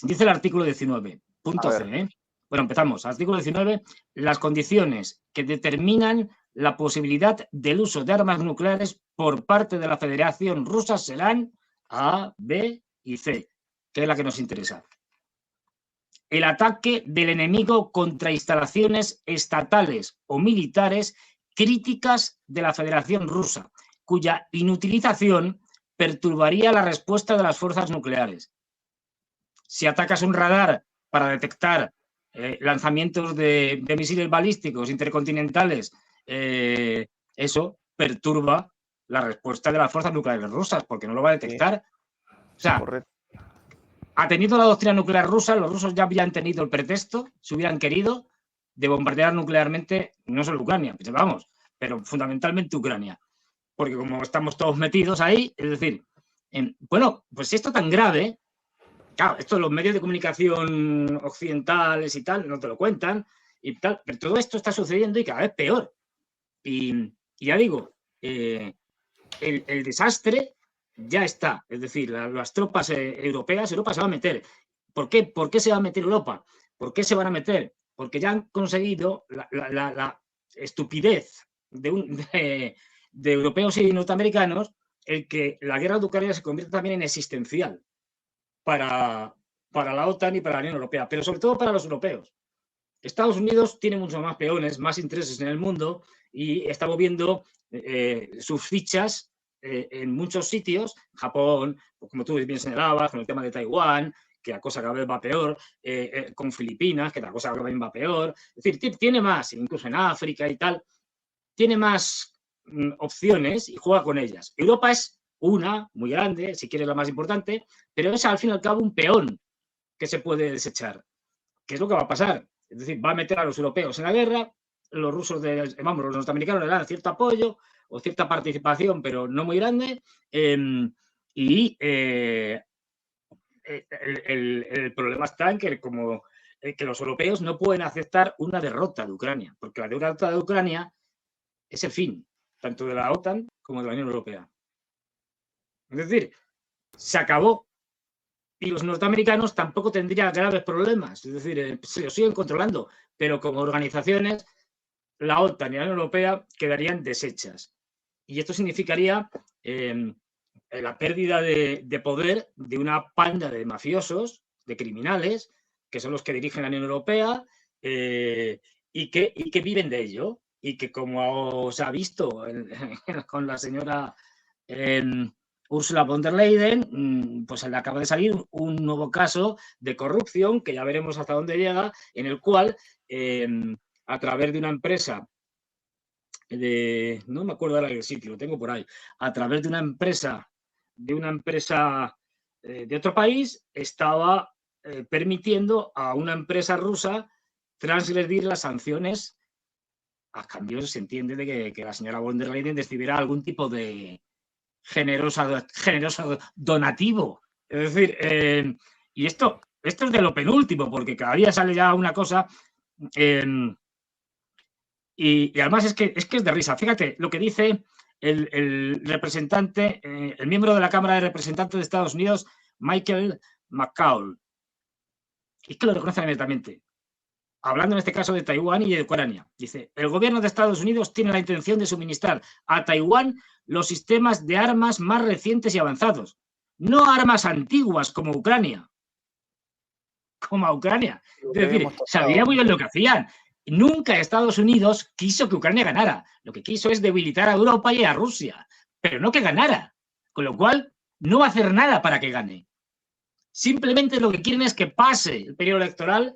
dice el artículo 19, A punto C, ver, ¿eh? Bueno, empezamos. Artículo 19, las condiciones que determinan la posibilidad del uso de armas nucleares por parte de la Federación Rusa serán A, B y C, que es la que nos interesa. El ataque del enemigo contra instalaciones estatales o militares críticas de la Federación Rusa, cuya inutilización perturbaría la respuesta de las fuerzas nucleares. Si atacas un radar para detectar lanzamientos de misiles balísticos intercontinentales, eso perturba la respuesta de las fuerzas nucleares rusas, porque no lo va a sí, detectar. O sea, correcto. atendiendo a la doctrina nuclear rusa, los rusos ya habrían tenido el pretexto, si hubieran querido, de bombardear nuclearmente no solo Ucrania, pues vamos, pero fundamentalmente Ucrania. Porque como estamos todos metidos ahí, es decir, bueno, pues si esto tan grave, claro, esto los medios de comunicación occidentales y tal no te lo cuentan y tal, pero todo esto está sucediendo y cada vez peor. Y ya digo, el desastre ya está. Es decir, las tropas europeas, Europa se va a meter. ¿Por qué? ¿Por qué se va a meter Europa? ¿Por qué se van a meter? Porque ya han conseguido la estupidez de europeos y norteamericanos el que la guerra de Ucrania se convierta también en existencial para, para la OTAN y para la Unión Europea, pero sobre todo para los europeos. Estados Unidos tiene muchos más peones, más intereses en el mundo y está moviendo sus fichas en muchos sitios. Japón, pues como tú bien señalabas, con el tema de Taiwán, que la cosa cada vez va peor, con Filipinas, que la cosa cada vez va peor. Es decir, tiene más, incluso en África y tal, tiene más opciones y juega con ellas. Europa es una, muy grande, si quieres la más importante, pero es al fin y al cabo un peón que se puede desechar. ¿Qué es lo que va a pasar? Es decir, va a meter a los europeos en la guerra, los rusos, vamos, los norteamericanos le dan cierto apoyo o cierta participación, pero no muy grande, y el problema está en que como que los europeos no pueden aceptar una derrota de Ucrania, porque la derrota de Ucrania es el fin, tanto de la OTAN como de la Unión Europea. Es decir, se acabó y los norteamericanos tampoco tendrían graves problemas, es decir, se los siguen controlando, pero como organizaciones, la OTAN y la Unión Europea quedarían deshechas. Y esto significaría la pérdida de poder de una panda de mafiosos, de criminales, que son los que dirigen la Unión Europea y que viven de ello. Y que, como se ha visto con la señora Ursula von der Leyen, pues le acaba de salir un nuevo caso de corrupción, que ya veremos hasta dónde llega, en el cual, a través de una empresa, no me acuerdo ahora del sitio, lo tengo por ahí, a través de una empresa de otro país, estaba permitiendo a una empresa rusa transgredir las sanciones a cambio, se entiende, de que la señora von der Leyen decidiera algún tipo de generoso donativo. Es decir, y esto es de lo penúltimo, porque cada día sale ya una cosa. Y además es que es de risa. Fíjate lo que dice el representante, el miembro de la Cámara de Representantes de Estados Unidos, Michael McCaul. Es que lo reconoce inmediatamente. Hablando en este caso de Taiwán y de Ucrania. Dice, el gobierno de Estados Unidos tiene la intención de suministrar a Taiwán los sistemas de armas más recientes y avanzados. no armas antiguas como Ucrania. Como a Ucrania. Lo Es que decir, habíamos tocado, sabía muy ¿no? bien lo que hacían. Nunca Estados Unidos quiso que Ucrania ganara. Lo que quiso es debilitar a Europa y a Rusia, pero no que ganara. Con lo cual, no va a hacer nada para que gane. Simplemente lo que quieren es que pase el periodo electoral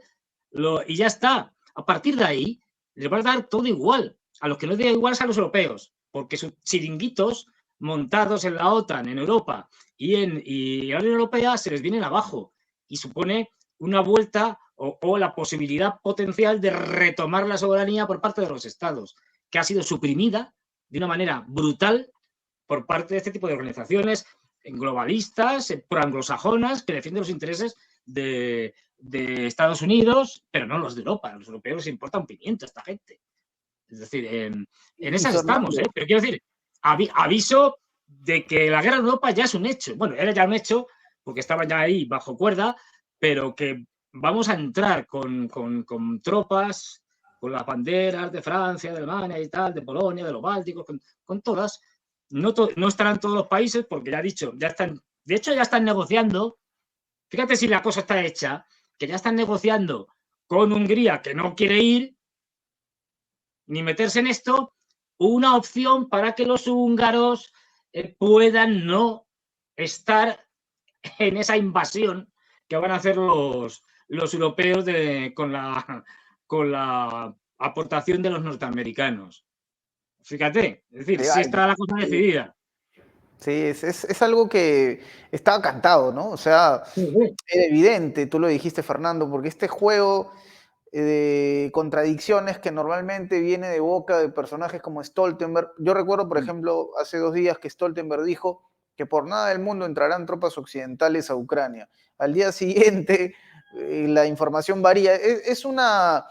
y ya está. A partir de ahí, les va a dar todo igual. A los que no les da igual es a los europeos, porque sus chiringuitos montados en la OTAN, en Europa y en la Unión Europea se les vienen abajo y supone una vuelta o la posibilidad potencial de retomar la soberanía por parte de los estados, que ha sido suprimida de una manera brutal por parte de este tipo de organizaciones globalistas, proanglosajonas, que defienden los intereses de Estados Unidos, pero no los de Europa. A los europeos les importa un pimiento esta gente. Es decir, en Y esas estamos, Fernando, ¿eh? Pero quiero decir, aviso de que la guerra en Europa ya es un hecho. Bueno, era ya un hecho porque estaban ya ahí bajo cuerda, pero que vamos a entrar con tropas, con las banderas de Francia, de Alemania y tal, de Polonia, de los Bálticos, con todas. No estarán todos los países porque ya he dicho, ya están, de hecho ya están negociando, fíjate si la cosa está hecha, que ya están negociando con Hungría, que no quiere ir ni meterse en esto, una opción para que los húngaros puedan no estar en esa invasión que van a hacer los europeos con la aportación de los norteamericanos. Fíjate, es decir, si legal. está la cosa decidida. Sí, es algo que estaba cantado, ¿no? O sea, Sí, sí. era evidente, tú lo dijiste, Fernando, porque este juego de contradicciones que normalmente viene de boca de personajes como Stoltenberg. Yo recuerdo, por ejemplo, hace 2 días que Stoltenberg dijo que por nada del mundo entrarán tropas occidentales a Ucrania. Al día siguiente, la información varía. Es una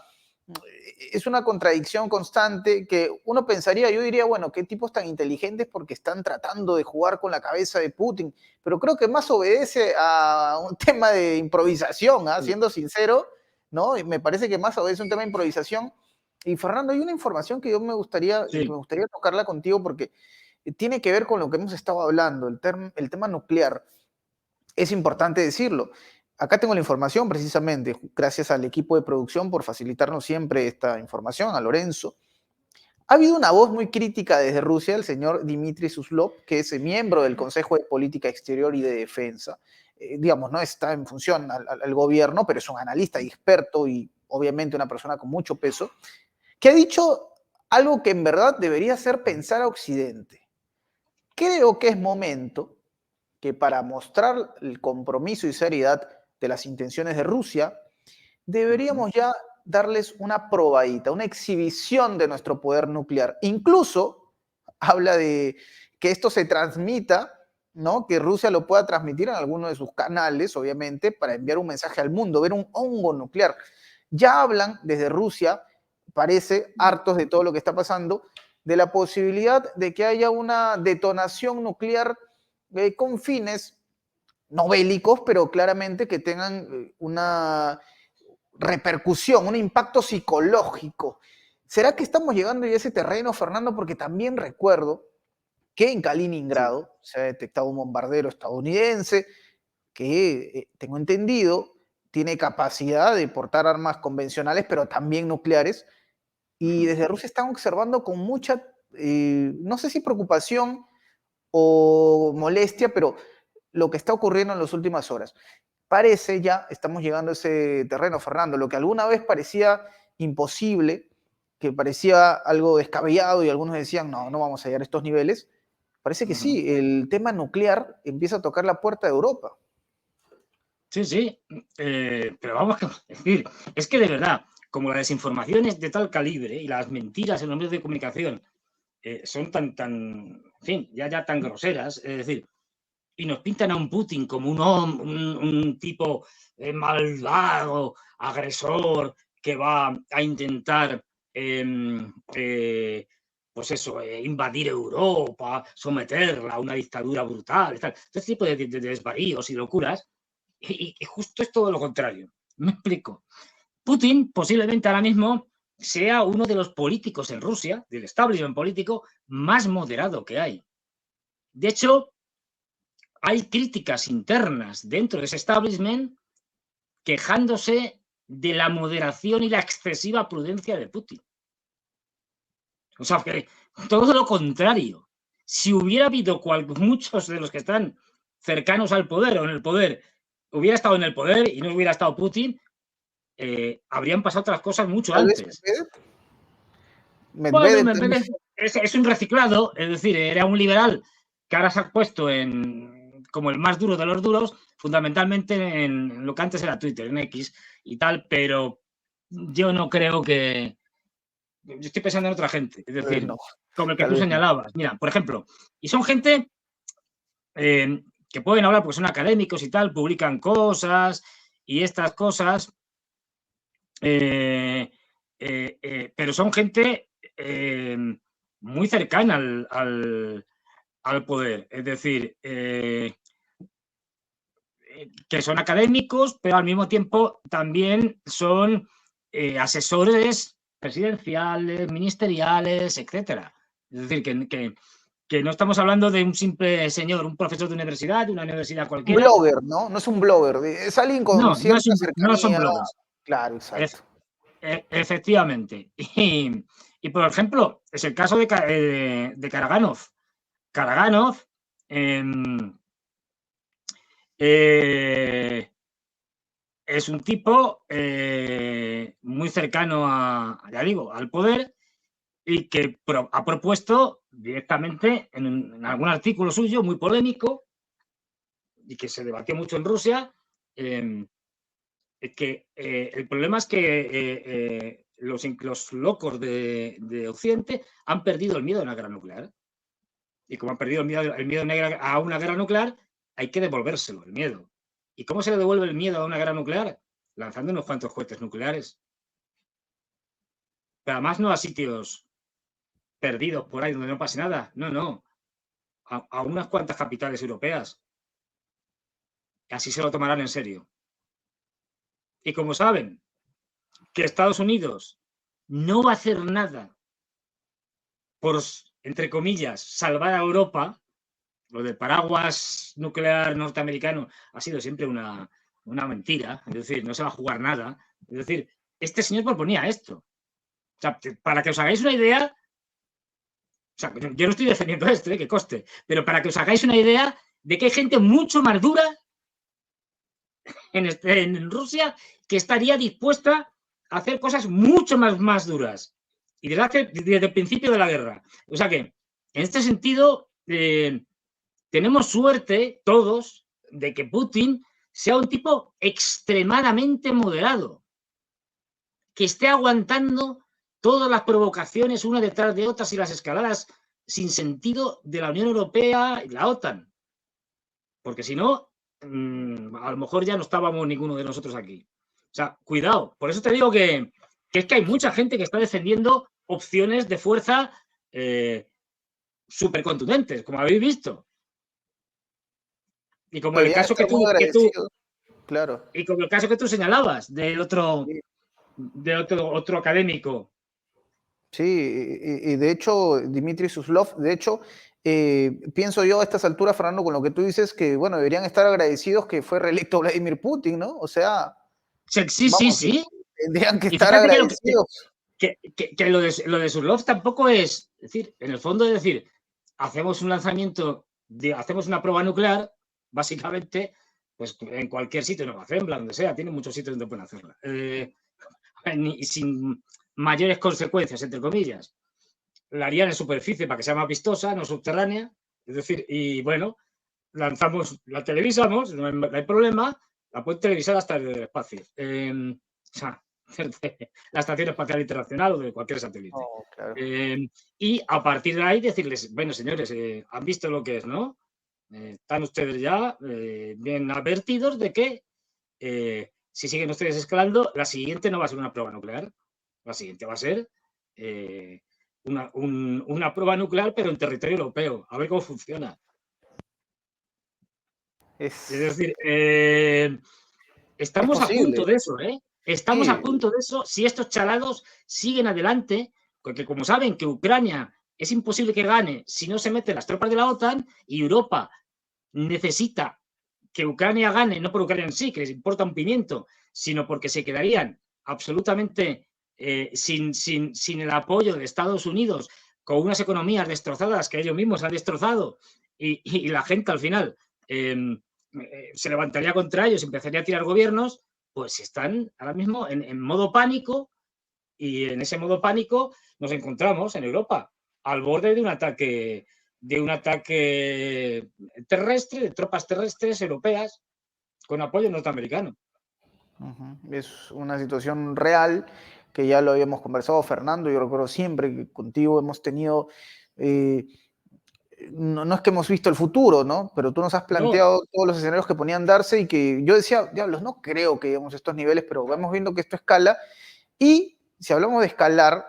contradicción constante que uno pensaría, yo diría, bueno, qué tipos tan inteligentes porque están tratando de jugar con la cabeza de Putin, pero creo que más obedece a un tema de improvisación, ¿eh? Siendo sincero, ¿no? Y me parece que más obedece a un tema de improvisación. Y Fernando, hay una información que Sí. me gustaría tocarla contigo porque tiene que ver con lo que hemos estado hablando, el tema nuclear. Es importante decirlo. Acá tengo la información precisamente, gracias al equipo de producción por facilitarnos siempre esta información, a Lorenzo. Ha habido una voz muy crítica desde Rusia, el señor Dmitry Suslov, que es miembro del Consejo de Política Exterior y de Defensa. Digamos, no está en función al gobierno, pero es un analista y experto y obviamente una persona con mucho peso, que ha dicho algo que en verdad debería hacer pensar a Occidente. Creo que es momento que para mostrar el compromiso y seriedad de las intenciones de Rusia, deberíamos ya darles una probadita, una exhibición de nuestro poder nuclear. Incluso habla de que esto se transmita, ¿no? Que Rusia lo pueda transmitir en alguno de sus canales, obviamente, para enviar un mensaje al mundo, ver un hongo nuclear. Ya hablan desde Rusia, parece, hartos de todo lo que está pasando, de la posibilidad de que haya una detonación nuclear con fines no bélicos, pero claramente que tengan una repercusión, un impacto psicológico. ¿Será que estamos llegando ya a ese terreno, Fernando? Porque también recuerdo que en Sí. Kaliningrado se ha detectado un bombardero estadounidense que, tengo entendido, tiene capacidad de portar armas convencionales, pero también nucleares. Y desde Rusia están observando con mucha, no sé si preocupación o molestia, pero lo que está ocurriendo en las últimas horas. Parece ya, estamos llegando a ese terreno, Fernando, lo que alguna vez parecía imposible, que parecía algo descabellado y algunos decían, no, no vamos a llegar a estos niveles, parece que sí, el tema nuclear empieza a tocar la puerta de Europa. Sí, sí, pero vamos a decir, es que de verdad, como la desinformación es de tal calibre y las mentiras en los medios de comunicación son en fin, ya tan groseras, es decir, y nos pintan a un Putin como un tipo malvado, agresor, que va a intentar, pues eso, invadir Europa, someterla a una dictadura brutal, tal. Este tipo de desvaríos y locuras, y justo es todo lo contrario. Me explico. Putin posiblemente ahora mismo sea uno de los políticos en Rusia, del establishment político, más moderado que hay. De hecho, hay críticas internas dentro de ese establishment quejándose de la moderación y la excesiva prudencia de Putin. O sea, que todo lo contrario. Si hubiera habido muchos de los que están cercanos al poder o en el poder, hubiera estado en el poder y no hubiera estado Putin, habrían pasado otras cosas mucho Tal vez antes. Bueno, Medvedev es un reciclado, es decir, era un liberal que ahora se ha puesto como el más duro de los duros, fundamentalmente en lo que antes era Twitter, en X y tal, pero yo no creo que... Yo estoy pensando en otra gente, es decir, no, como el que tal tú vez no. señalabas. Mira, por ejemplo, y son gente que pueden hablar porque son académicos y tal, publican cosas y estas cosas, pero son gente muy cercana al poder, es decir, que son académicos, pero al mismo tiempo también son asesores presidenciales, ministeriales, etcétera. Es decir, que no estamos hablando de un simple señor, un profesor de universidad, de una universidad Un cualquiera. blogger, ¿no? No es un blogger, es alguien con cierta cercanía. No son bloggers. Claro, exacto. Efectivamente. Y, por ejemplo, es el caso de Karaganov. Karaganov es un tipo muy cercano ya digo, al poder y que ha propuesto directamente en algún artículo suyo muy polémico y que se debatió mucho en Rusia, que el problema es que los locos de Occidente han perdido el miedo a una guerra nuclear. Y como han perdido el miedo a una guerra nuclear, hay que devolvérselo, el miedo. ¿Y cómo se le devuelve el miedo a una guerra nuclear? Lanzando unos cuantos cohetes nucleares. Pero además no a sitios perdidos por ahí donde no pase nada. No, no. A unas cuantas capitales europeas. Así se lo tomarán en serio. Y como saben que Estados Unidos no va a hacer nada por, entre comillas, salvar a Europa, lo del paraguas nuclear norteamericano ha sido siempre una mentira, es decir, no se va a jugar nada. Es decir, este señor proponía esto. O sea, para que os hagáis una idea, o sea, yo no estoy defendiendo esto, que coste, pero para que os hagáis una idea de que hay gente mucho más dura en Rusia que estaría dispuesta a hacer cosas mucho más duras. Y desde el principio de la guerra. O sea que, en este sentido, tenemos suerte todos de que Putin sea un tipo extremadamente moderado, que esté aguantando todas las provocaciones una detrás de otras y las escaladas sin sentido de la Unión Europea y la OTAN. Porque si no, a lo mejor ya no estábamos ninguno de nosotros aquí. O sea, cuidado. Por eso te digo que es que hay mucha gente que está defendiendo opciones de fuerza súper contundentes, como habéis visto. Y como el caso que tú, claro. Y como el caso que tú señalabas del otro académico. Sí, y de hecho, Dmitry Suslov, de hecho, pienso yo a estas alturas, Fernando, con lo que tú dices, que bueno, deberían estar agradecidos que fue reelecto Vladimir Putin, ¿no? O sea, sí, vamos, sí. Tendrían que Y estar fíjate agradecidos. que lo de Suslov tampoco es decir, en el fondo es decir, hacemos un lanzamiento, hacemos una prueba nuclear, básicamente, pues en cualquier sitio, en Nueva Zelanda, donde sea, tiene muchos sitios donde pueden hacerla. Sin mayores consecuencias, entre comillas. La harían en superficie para que sea más vistosa, no subterránea. Es decir, y bueno, la televisamos, no hay problema, la pueden televisar hasta el espacio. O sea, la Estación Espacial Internacional o de cualquier satélite. Oh, claro. Y a partir de ahí decirles, bueno, señores, han visto lo que es, ¿no? Están ustedes ya bien advertidos de que si siguen ustedes escalando, la siguiente no va a ser una prueba nuclear, la siguiente va a ser una prueba nuclear, pero en territorio europeo, a ver cómo funciona. Es decir, estamos a punto de eso, ¿eh? Estamos a punto de eso si estos chalados siguen adelante, porque como saben que Ucrania es imposible que gane si no se meten las tropas de la OTAN y Europa necesita que Ucrania gane, no por Ucrania en sí, que les importa un pimiento, sino porque se quedarían absolutamente sin el apoyo de Estados Unidos, con unas economías destrozadas que ellos mismos han destrozado, y la gente al final se levantaría contra ellos, empezaría a tirar gobiernos, pues están ahora mismo en modo pánico, y en ese modo pánico nos encontramos en Europa al borde de un ataque terrestre, de tropas terrestres europeas con apoyo norteamericano. Es una situación real que ya lo habíamos conversado, Fernando. Yo recuerdo siempre que contigo hemos tenido, no es que hemos visto el futuro, ¿no? Pero tú nos has planteado todos los escenarios que podían darse y que yo decía, diablos, no creo que lleguemos a estos niveles, pero vamos viendo que esto escala. Y si hablamos de escalar,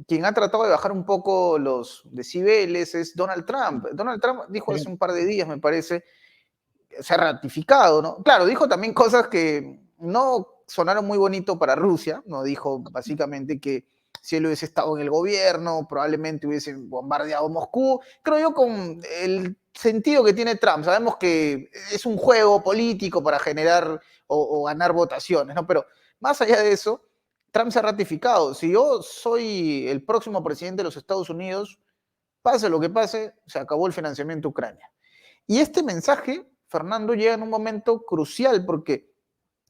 quien ha tratado de bajar un poco los decibeles es Donald Trump. Donald Trump dijo hace un par de días, me parece, se ha ratificado, ¿no? Claro, dijo también cosas que no sonaron muy bonito para Rusia, ¿no? Dijo básicamente que si él hubiese estado en el gobierno, probablemente hubiesen bombardeado Moscú. Creo yo con el sentido que tiene Trump. Sabemos que es un juego político para generar o ganar votaciones, ¿no? Pero más allá de eso, Trump se ha ratificado. Si yo soy el próximo presidente de los Estados Unidos, pase lo que pase, se acabó el financiamiento a Ucrania. Y este mensaje, Fernando, llega en un momento crucial porque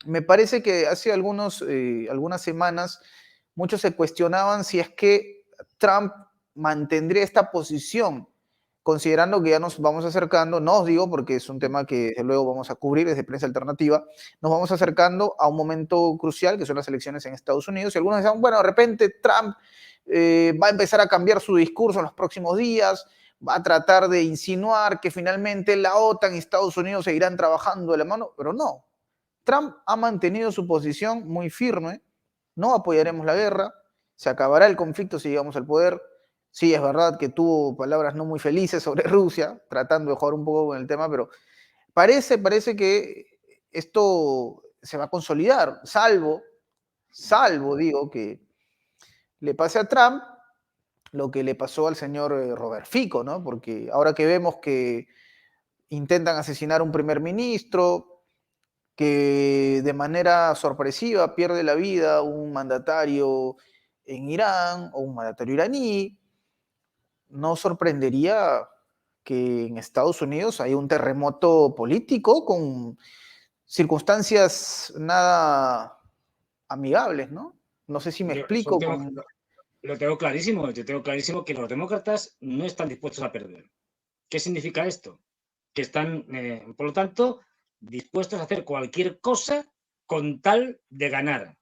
me parece que hace algunas semanas muchos se cuestionaban si es que Trump mantendría esta posición, considerando que ya nos vamos acercando, no os digo porque es un tema que luego vamos a cubrir desde Prensa Alternativa, nos vamos acercando a un momento crucial que son las elecciones en Estados Unidos y algunos decían, bueno, de repente Trump va a empezar a cambiar su discurso en los próximos días, va a tratar de insinuar que finalmente la OTAN y Estados Unidos seguirán trabajando de la mano, pero no. Trump ha mantenido su posición muy firme, no apoyaremos la guerra, se acabará el conflicto si llegamos al poder. Sí, es verdad que tuvo palabras no muy felices sobre Rusia, tratando de jugar un poco con el tema, pero parece que esto se va a consolidar, salvo, digo, que le pase a Trump lo que le pasó al señor Robert Fico, ¿no? Porque ahora que vemos que intentan asesinar a un primer ministro, que de manera sorpresiva pierde la vida un mandatario en Irán o un mandatario iraní, no sorprendería que en Estados Unidos haya un terremoto político con circunstancias nada amigables, ¿no? No sé si me explico. Lo tengo clarísimo. Yo tengo clarísimo que los demócratas no están dispuestos a perder. ¿Qué significa esto? Que están, por lo tanto, dispuestos a hacer cualquier cosa con tal de ganar.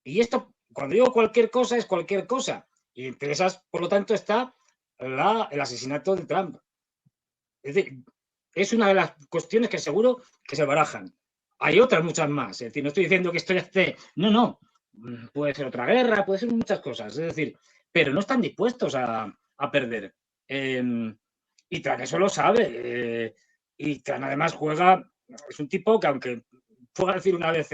Y esto, cuando digo cualquier cosa, es cualquier cosa. Y entre esas, por lo tanto, está el asesinato de Trump. Es decir, es una de las cuestiones que seguro que se barajan. Hay otras muchas más. Es decir, no estoy diciendo que esto ya esté... No. Puede ser otra guerra, puede ser muchas cosas. Es decir, pero no están dispuestos a perder. Y Trump eso lo sabe. Y Trump además juega... Es un tipo que aunque pueda decir una vez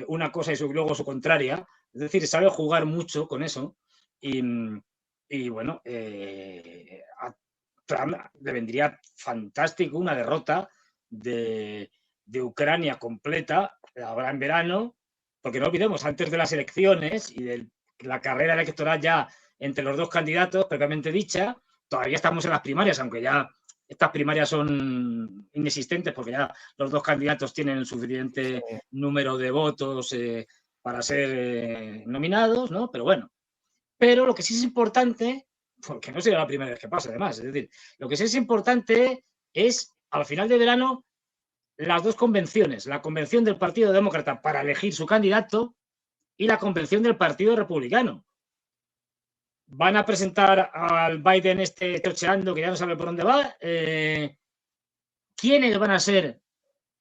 una cosa y luego su contraria, es decir, sabe jugar mucho con eso. Y bueno, a Trump le vendría fantástico una derrota de Ucrania completa, ahora en verano, porque no olvidemos, antes de las elecciones y de la carrera electoral ya entre los dos candidatos, propiamente dicha, todavía estamos en las primarias, aunque ya estas primarias son inexistentes porque ya los dos candidatos tienen el suficiente número de votos para ser nominados, ¿no? Pero bueno, pero lo que sí es importante, porque no sería la primera vez que pasa además, es decir, lo que sí es importante es, al final de verano, las dos convenciones, la convención del Partido Demócrata para elegir su candidato y la convención del Partido Republicano. Van a presentar al Biden chocheando que ya no sabe por dónde va. ¿Quiénes van a ser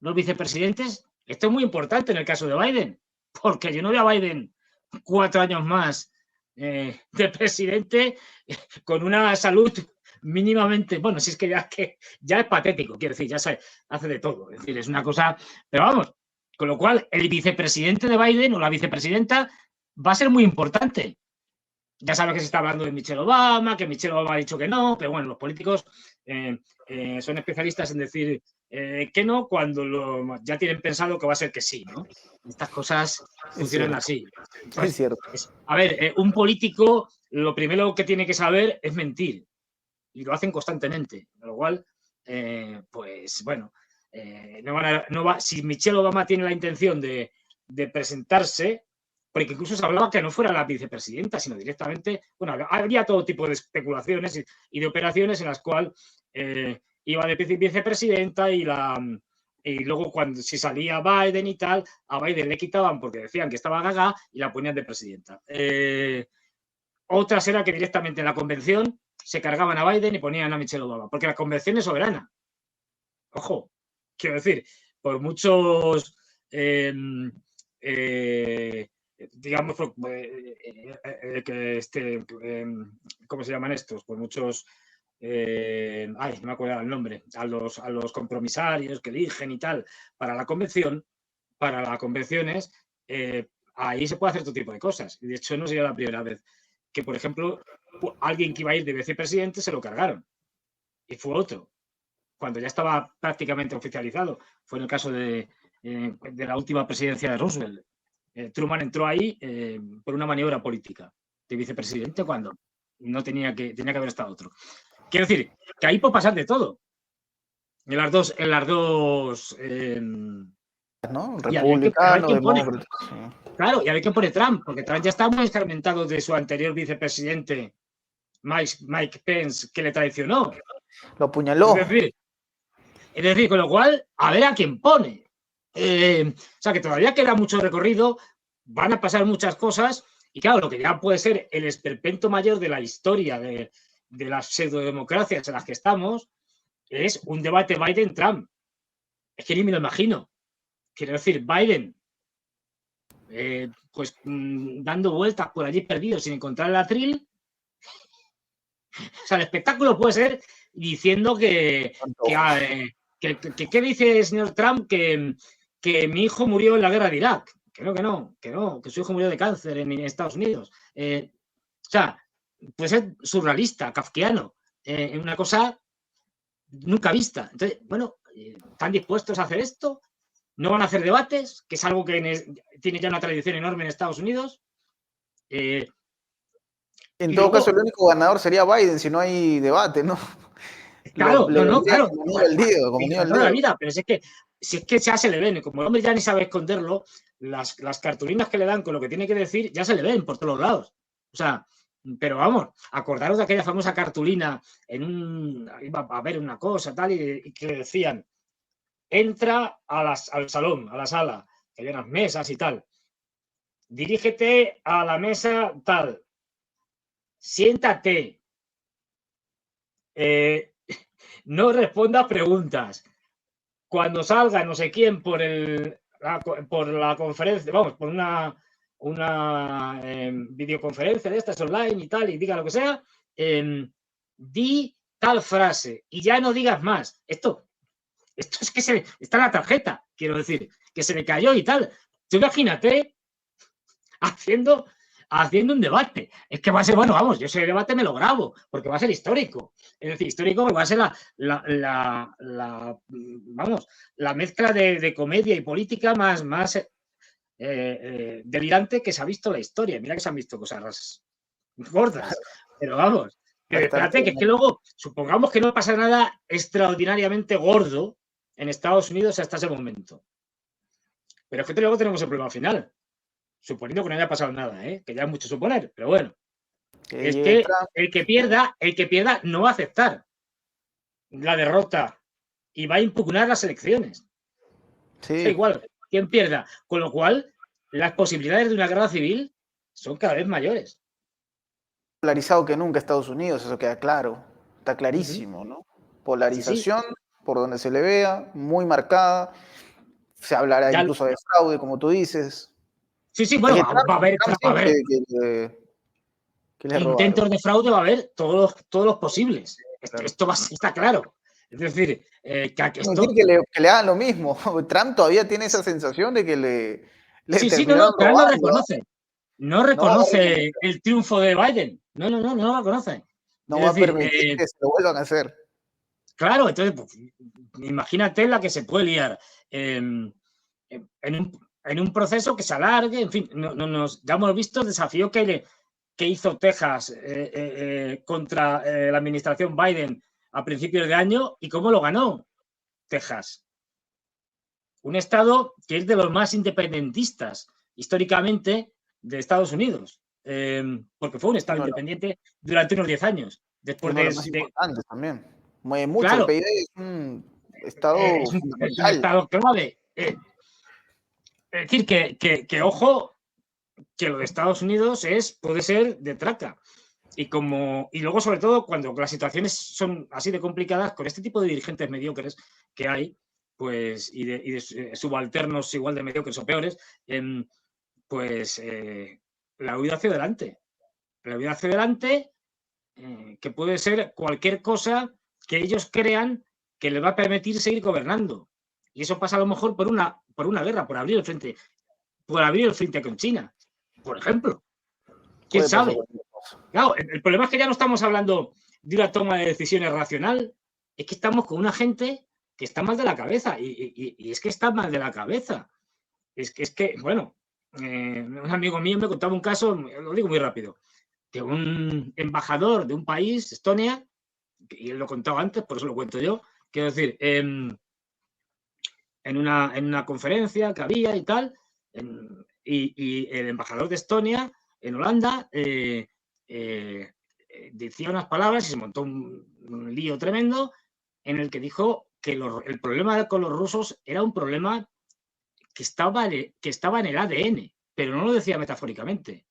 los vicepresidentes? Esto es muy importante en el caso de Biden, porque yo no veo a Biden 4 años más de presidente con una salud mínimamente, bueno, si es que ya es patético, quiero decir, ya se hace de todo, es decir, es una cosa, pero vamos, con lo cual el vicepresidente de Biden o la vicepresidenta va a ser muy importante. Ya sabes que se está hablando de Michelle Obama, que Michelle Obama ha dicho que no, pero bueno, los políticos son especialistas en decir que no cuando ya tienen pensado que va a ser que sí, ¿no? Estas cosas funcionan así. Entonces, Es cierto. a ver, un político lo primero que tiene que saber es mentir y lo hacen constantemente, con lo cual, pues bueno, si Michelle Obama tiene la intención de presentarse, porque incluso se hablaba que no fuera la vicepresidenta, sino directamente, bueno, había todo tipo de especulaciones y de operaciones en las cuales iba de vicepresidenta y luego si salía Biden y tal, a Biden le quitaban porque decían que estaba gaga y la ponían de presidenta. Otras era que directamente en la convención se cargaban a Biden y ponían a Michelle Obama, porque la convención es soberana. Ojo, quiero decir, por muchos, digamos, ¿cómo se llaman estos? Por muchos, no me acuerdo el nombre, a los compromisarios que eligen y tal, para las convenciones, ahí se puede hacer todo tipo de cosas. De hecho, no sería la primera vez que, por ejemplo, alguien que iba a ir de vicepresidente se lo cargaron y fue otro, cuando ya estaba prácticamente oficializado. Fue en el caso de la última presidencia de Roosevelt. Truman entró ahí por una maniobra política de vicepresidente cuando no tenía que haber estado otro. Quiero decir, que ahí puede pasar de todo. En las dos ¿no? Republicano, demócrata. Claro, y a ver qué pone Trump, porque Trump ya está muy escarmentado de su anterior vicepresidente, Mike Pence, que le traicionó. Lo apuñaló. Es decir, con lo cual, a ver a quién pone. O sea, que todavía queda mucho recorrido, van a pasar muchas cosas, y claro, lo que ya puede ser el esperpento mayor de la historia de las pseudodemocracias en las que estamos, es un debate Biden-Trump. Es que ni me lo imagino. Quiero decir, Biden, pues dando vueltas por allí perdido sin encontrar el atril. O sea, el espectáculo puede ser diciendo ¿qué dice el señor Trump? Que mi hijo murió en la guerra de Irak. Que su hijo murió de cáncer en Estados Unidos. O sea, puede ser surrealista, kafkiano, una cosa nunca vista. Entonces, bueno, ¿están dispuestos a hacer esto? ¿No van a hacer debates? Que es algo que tiene ya una tradición enorme en Estados Unidos. En todo caso, el único ganador sería Biden si no hay debate, ¿no? Claro, claro. La vida, pero si es que ya se le ven, como el hombre ya ni sabe esconderlo, las cartulinas que le dan con lo que tiene que decir ya se le ven por todos los lados. O sea, pero vamos, acordaros de aquella famosa cartulina iba a ver una cosa tal y que decían: entra al salón, a la sala, que hay unas mesas y tal. Dirígete a la mesa tal. Siéntate. No respondas preguntas. Cuando salga no sé quién por la conferencia, vamos, por una videoconferencia de estas online y tal, y diga lo que sea, di tal frase y ya no digas más. Esto es que está en la tarjeta, quiero decir, que se le cayó y tal. Tú imagínate haciendo un debate. Es que va a ser, bueno, vamos, yo ese debate me lo grabo, porque va a ser histórico. Es decir, histórico va a ser la mezcla de comedia y política más delirante que se ha visto en la historia. Mira que se han visto cosas gordas, pero vamos. Pero espérate, que es que luego, supongamos que no pasa nada extraordinariamente gordo en Estados Unidos hasta ese momento. Pero es que luego tenemos el problema final. Suponiendo que no haya pasado nada, que ya es mucho suponer, pero bueno. Es que el que pierda no va a aceptar la derrota y va a impugnar las elecciones. Sí. Da igual, quien pierda. Con lo cual, las posibilidades de una guerra civil son cada vez mayores. Polarizado que nunca Estados Unidos, eso queda claro. Está clarísimo, ¿no? Polarización, por donde se le vea, muy marcada. Se hablará incluso de fraude, como tú dices. Sí, bueno, va a haber intentos de fraude, va a haber todos los posibles. Claro. Esto está claro. Es decir, que le hagan lo mismo. Trump todavía tiene esa sensación de que le Trump lo reconoce. No reconoce el triunfo de Biden. No lo reconoce. No va a permitir que se lo vuelvan a hacer. Claro, entonces, pues, imagínate la que se puede liar en un proceso que se alargue, en fin, ya hemos visto el desafío que hizo Texas contra la administración Biden a principios de año y cómo lo ganó Texas. Un estado que es de los más independentistas históricamente de Estados Unidos, porque fue un estado independiente durante unos 10 años. Después uno de los más importantes también. Mueve mucho, el claro, PIB es un estado es un fundamental. estado clave. Es decir, que ojo, que lo de Estados Unidos puede ser de traca. Y luego, sobre todo, cuando las situaciones son así de complicadas, con este tipo de dirigentes mediocres que hay, pues, y de subalternos igual de mediocres o peores, pues la huida hacia adelante. La huida hacia adelante, que puede ser cualquier cosa que ellos crean que les va a permitir seguir gobernando. Y eso pasa a lo mejor por una guerra, por abrir el frente con China, por ejemplo. ¿Quién sabe? Claro, el problema es que ya no estamos hablando de una toma de decisiones racional, es que estamos con una gente que está mal de la cabeza, y es que está mal de la cabeza. Es que bueno, un amigo mío me contaba un caso, lo digo muy rápido, de un embajador de un país, Estonia, y él lo contaba antes, por eso lo cuento yo, quiero decir, en una conferencia que había y tal, y el embajador de Estonia en Holanda decía unas palabras y se montó un lío tremendo en el que dijo que el problema con los rusos era un problema que estaba en el ADN, pero no lo decía metafóricamente,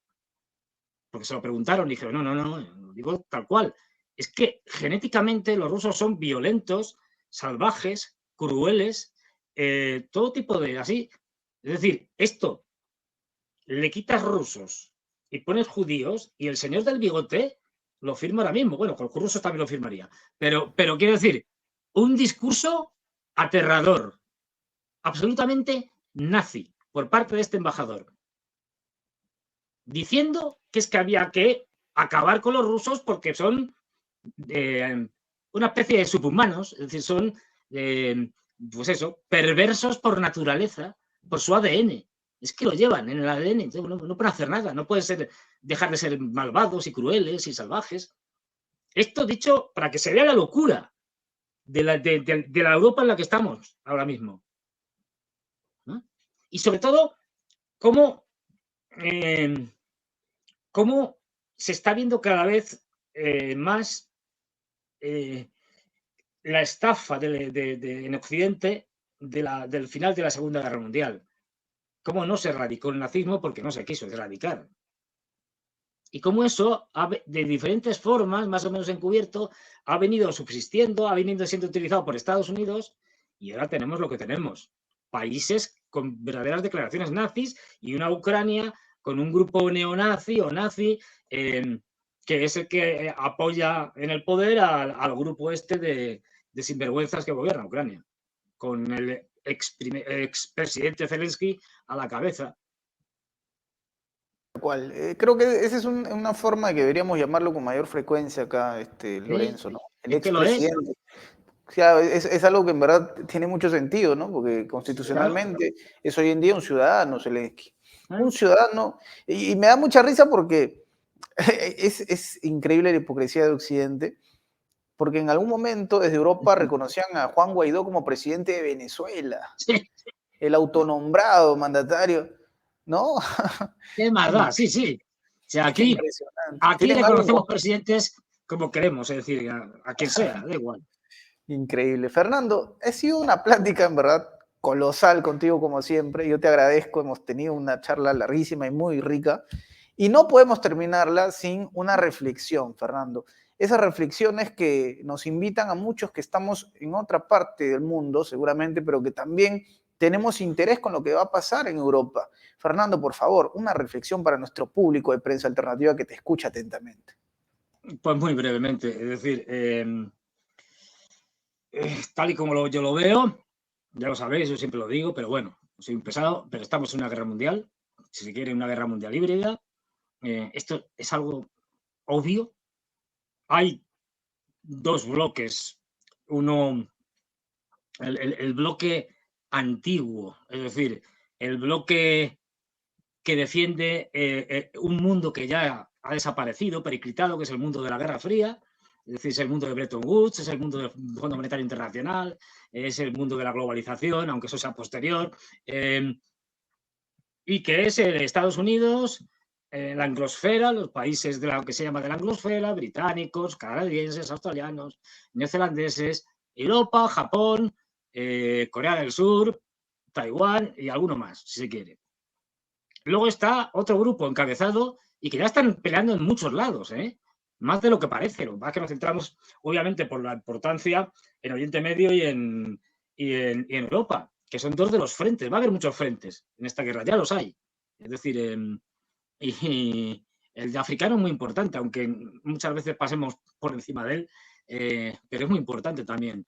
porque se lo preguntaron y dijeron, no, lo digo tal cual. Es que genéticamente los rusos son violentos, salvajes, crueles, todo tipo de así. Es decir, esto le quitas rusos y pones judíos y el señor del bigote lo firma ahora mismo. Bueno, con los rusos también lo firmaría. Pero quiero decir, un discurso aterrador, absolutamente nazi por parte de este embajador, diciendo que es que había que acabar con los rusos porque son una especie de subhumanos, es decir, son, pues eso, perversos por naturaleza, por su ADN. Es que lo llevan en el ADN, no pueden hacer nada, no pueden dejar de ser malvados y crueles y salvajes. Esto dicho para que se vea la locura de la Europa en la que estamos ahora mismo, ¿no? Y sobre todo, cómo se está viendo cada vez más la estafa en Occidente del final de la Segunda Guerra Mundial. Cómo no se erradicó el nazismo porque no se quiso erradicar. Y cómo eso, de diferentes formas, más o menos encubierto, ha venido subsistiendo, ha venido siendo utilizado por Estados Unidos, y ahora tenemos lo que tenemos. Países con verdaderas declaraciones nazis y una Ucrania con un grupo neonazi o nazi que es el que apoya en el poder al grupo este de sinvergüenzas que gobierna Ucrania, con el expresidente Zelensky a la cabeza. Creo que esa es una forma que deberíamos llamarlo con mayor frecuencia acá, Lorenzo, ¿no? El expresidente. O sea, es algo que en verdad tiene mucho sentido, ¿no? Porque constitucionalmente es hoy en día un ciudadano, Zelensky. Un ciudadano, y me da mucha risa porque es increíble la hipocresía de Occidente, porque en algún momento desde Europa reconocían a Juan Guaidó como presidente de Venezuela, el autonombrado mandatario, ¿no? ¿Qué más da? Sí. O sea, aquí reconocemos presidentes como queremos, es decir, a quien sea, da igual. Increíble. Fernando, ha sido una plática en verdad colosal contigo como siempre. Yo te agradezco, hemos tenido una charla larguísima y muy rica. Y no podemos terminarla sin una reflexión, Fernando. Esas reflexiones que nos invitan a muchos que estamos en otra parte del mundo, seguramente, pero que también tenemos interés con lo que va a pasar en Europa. Fernando, por favor, una reflexión para nuestro público de Prensa Alternativa que te escucha atentamente. Pues muy brevemente, es decir, tal y como yo lo veo, ya lo sabéis, yo siempre lo digo, pero bueno, soy un pesado, pero estamos en una guerra mundial, si se quiere una guerra mundial híbrida. Esto es algo obvio. Hay dos bloques, el bloque antiguo, es decir, el bloque que defiende un mundo que ya ha desaparecido, periclitado, que es el mundo de la Guerra Fría, es decir, es el mundo de Bretton Woods, es el mundo del Fondo Monetario Internacional, es el mundo de la globalización, aunque eso sea posterior, y que es Estados Unidos, la anglosfera, los países de lo que se llama de la anglosfera, británicos, canadienses, australianos, neozelandeses, Europa, Japón, Corea del Sur, Taiwán y alguno más, si se quiere. Luego está otro grupo encabezado y que ya están peleando en muchos lados, más de lo que parece. Lo más que nos centramos, obviamente, por la importancia en Oriente Medio y en Europa, que son dos de los frentes. Va a haber muchos frentes en esta guerra, ya los hay. Es decir, y el de africano es muy importante, aunque muchas veces pasemos por encima de él, pero es muy importante también.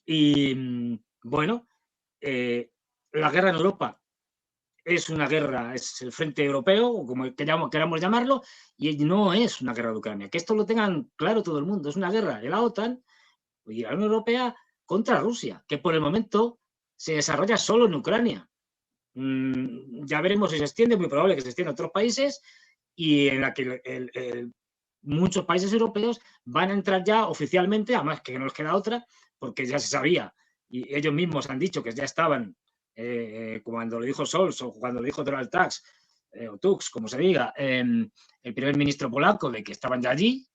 Y bueno, la guerra en Europa es una guerra, es el frente europeo, o como queramos llamarlo, y no es una guerra de Ucrania. Que esto lo tengan claro todo el mundo. Es una guerra de la OTAN y la Unión Europea contra Rusia, que por el momento se desarrolla solo en Ucrania. Ya veremos si se extiende, muy probable que se extienda a otros países, y en la que muchos países europeos van a entrar ya oficialmente, además que no les queda otra, porque ya se sabía, y ellos mismos han dicho que ya estaban, cuando lo dijo Scholz o cuando lo dijo Donald Tusk, o Tusk, como se diga, el primer ministro polaco, de que estaban ya allí,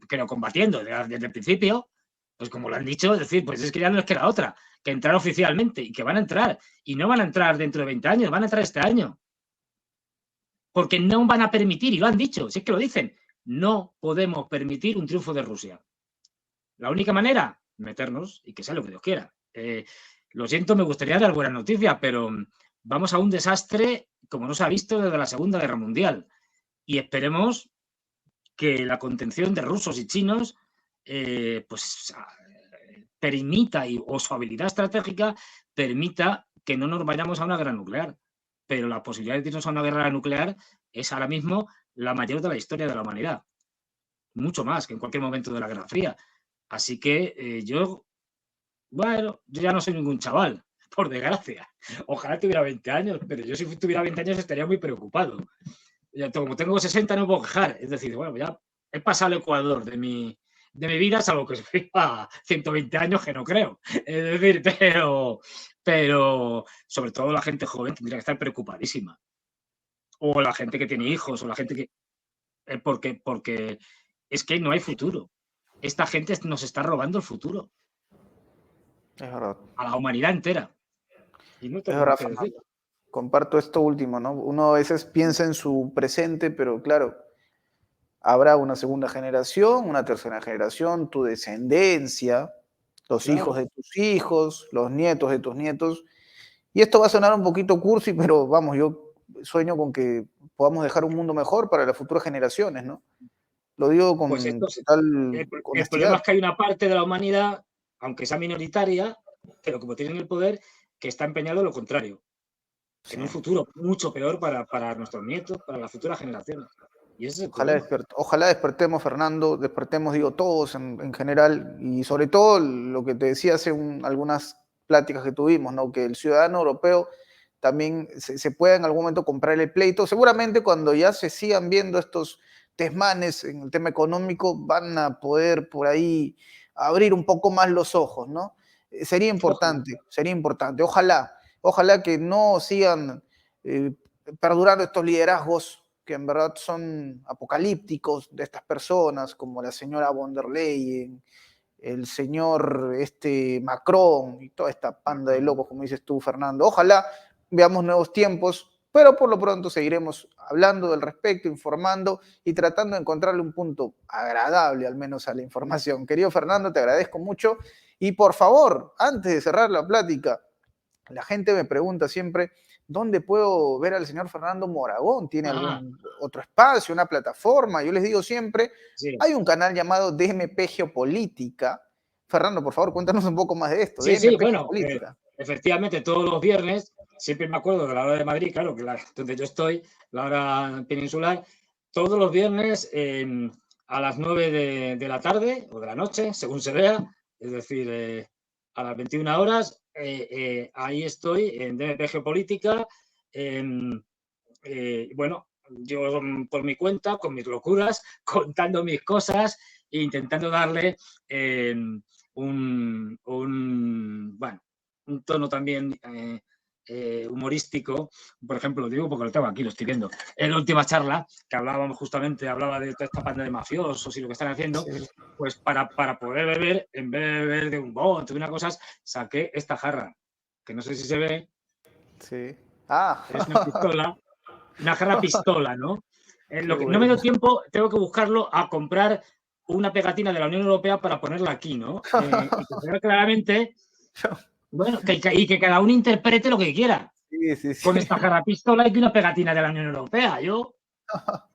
creo, combatiendo desde el principio, pues como lo han dicho, es decir, pues es que ya no les queda otra que entrar oficialmente, y que van a entrar, y no van a entrar dentro de 20 años, van a entrar este año. Porque no van a permitir, y lo han dicho, si es que lo dicen, no podemos permitir un triunfo de Rusia. La única manera, meternos y que sea lo que Dios quiera. Lo siento, me gustaría dar buenas noticias, pero vamos a un desastre como no se ha visto desde la Segunda Guerra Mundial. Y esperemos que la contención de rusos y chinos pues permita, o su habilidad estratégica permita que no nos vayamos a una guerra nuclear. Pero la posibilidad de irnos a una guerra nuclear es ahora mismo la mayor de la historia de la humanidad. Mucho más que en cualquier momento de la Guerra Fría. Así que yo ya no soy ningún chaval, por desgracia. Ojalá tuviera 20 años, pero yo si tuviera 20 años estaría muy preocupado. Como tengo 60 no puedo quejar. Es decir, bueno, ya he pasado el Ecuador de mi vida, salvo que se viva 120 años, que no creo. Es decir, pero sobre todo la gente joven tendría que estar preocupadísima. O la gente que tiene hijos, o la gente que... porque es que no hay futuro. Esta gente nos está robando el futuro. Es verdad. A la humanidad entera. Y no tengo más que decir. Comparto esto último, ¿no? Uno a veces piensa en su presente, pero claro, habrá una segunda generación, una tercera generación, tu descendencia, los Claro. hijos de tus hijos, los nietos de tus nietos. Y esto va a sonar un poquito cursi, pero vamos, yo sueño con que podamos dejar un mundo mejor para las futuras generaciones, ¿no? Lo digo con Pues total el honestidad. problema es que hay una parte de la humanidad, aunque sea minoritaria, pero como tienen el poder, que está empeñado en lo contrario. Sí. En un futuro mucho peor para nuestros nietos, para las futuras generaciones. Y ese es el Ojalá, problema. ojalá despertemos, Fernando, despertemos, digo, todos en general, y sobre todo lo que te decía hace algunas pláticas que tuvimos, ¿no? Que el ciudadano europeo también se pueda en algún momento comprar el pleito. Seguramente cuando ya se sigan viendo estos desmanes en el tema económico, van a poder por ahí abrir un poco más los ojos, ¿no? Sería importante, sería importante. Ojalá que no sigan perdurando estos liderazgos que en verdad son apocalípticos de estas personas, como la señora von der Leyen, el señor Macron y toda esta panda de locos, como dices tú, Fernando. Ojalá veamos nuevos tiempos, pero por lo pronto seguiremos hablando del respecto, informando y tratando de encontrarle un punto agradable al menos a la información. Querido Fernando, te agradezco mucho y por favor, antes de cerrar la plática, la gente me pregunta siempre, ¿dónde puedo ver al señor Fernando Moragón? ¿Tiene algún otro espacio, una plataforma? Yo les digo siempre, Sí. hay un canal llamado DMP Geopolítica. Fernando, por favor, cuéntanos un poco más de esto. Sí, DMP bueno, Geopolítica. efectivamente, todos los viernes, siempre me acuerdo de la hora de Madrid, claro, donde yo estoy, la hora peninsular, todos los viernes a las 9 de la tarde o de la noche, según se vea, es decir, a las 21 horas. Ahí estoy en DMP Geopolítica. Bueno, yo por mi cuenta, con mis locuras, contando mis cosas e intentando darle bueno, un tono también humorístico. Por ejemplo, lo digo porque lo tengo aquí, lo estoy viendo. En la última charla que hablábamos justamente, hablaba de toda esta banda de mafiosos y lo que están haciendo, Sí. pues para poder beber, en vez de beber de un bote, de una cosa, saqué esta jarra, que no sé si se ve, Sí. es una pistola, una jarra pistola, ¿no? Qué Lo que no me bueno. dio tiempo, tengo que buscarlo a comprar una pegatina de la Unión Europea para ponerla aquí, ¿no? Y que se vea claramente, bueno, y que cada uno interprete lo que quiera Sí, sí, con sí. esta jarra pistola y que una pegatina de la Unión Europea. Está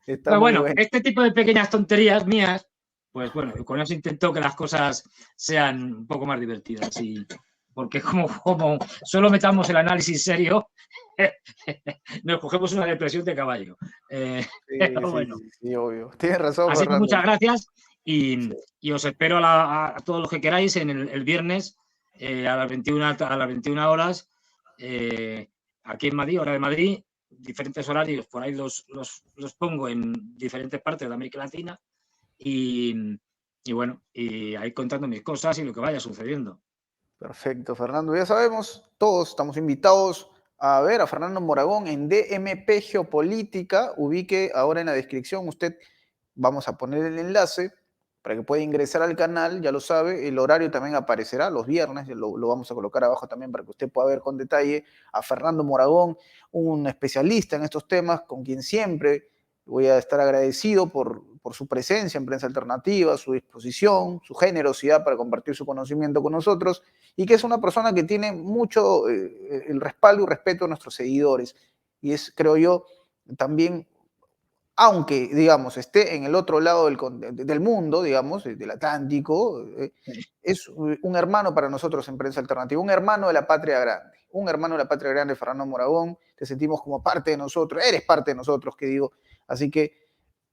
Pero muy bueno, bueno. este tipo de pequeñas tonterías mías, pues bueno, con eso intento que las cosas sean un poco más divertidas. Porque como solo metamos el análisis serio, nos cogemos una depresión de caballo. Sí, Pero sí, bueno, sí, sí, obvio. Tienes razón, así que Fernando. muchas gracias Sí. y os espero a todos los que queráis en el viernes a las 21 horas, aquí en Madrid, hora de Madrid, diferentes horarios, por ahí los pongo en diferentes partes de América Latina y bueno, y ahí contando mis cosas y lo que vaya sucediendo. Perfecto, Fernando. Ya sabemos, todos estamos invitados a ver a Fernando Moragón en DMP Geopolítica. Ubique ahora en la descripción, usted vamos a poner el enlace para que pueda ingresar al canal, ya lo sabe. El horario también aparecerá los viernes, lo vamos a colocar abajo también para que usted pueda ver con detalle a Fernando Moragón, un especialista en estos temas, con quien siempre voy a estar agradecido por su presencia en Prensa Alternativa, su disposición, su generosidad para compartir su conocimiento con nosotros, y que es una persona que tiene mucho el respaldo y respeto de nuestros seguidores. Y es, creo yo, también, aunque, digamos, esté en el otro lado del mundo, digamos, del Atlántico, es un hermano para nosotros en Prensa Alternativa, un hermano de la patria grande, un hermano de la patria grande, Fernando Moragón. Te sentimos como parte de nosotros, eres parte de nosotros, que digo. Así que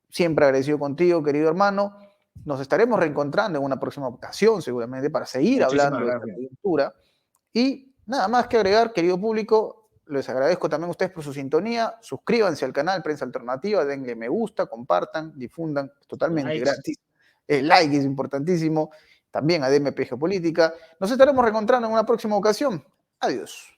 siempre agradecido contigo, querido hermano. Nos estaremos reencontrando en una próxima ocasión, seguramente, para seguir Muchísimas hablando de esta gracias. coyuntura. Y nada más que agregar, querido público, les agradezco también a ustedes por su sintonía. Suscríbanse al canal Prensa Alternativa, denle me gusta, compartan, difundan, es totalmente Likes. gratis. El like es importantísimo. También a DMP Geopolítica. Nos estaremos reencontrando en una próxima ocasión. Adiós.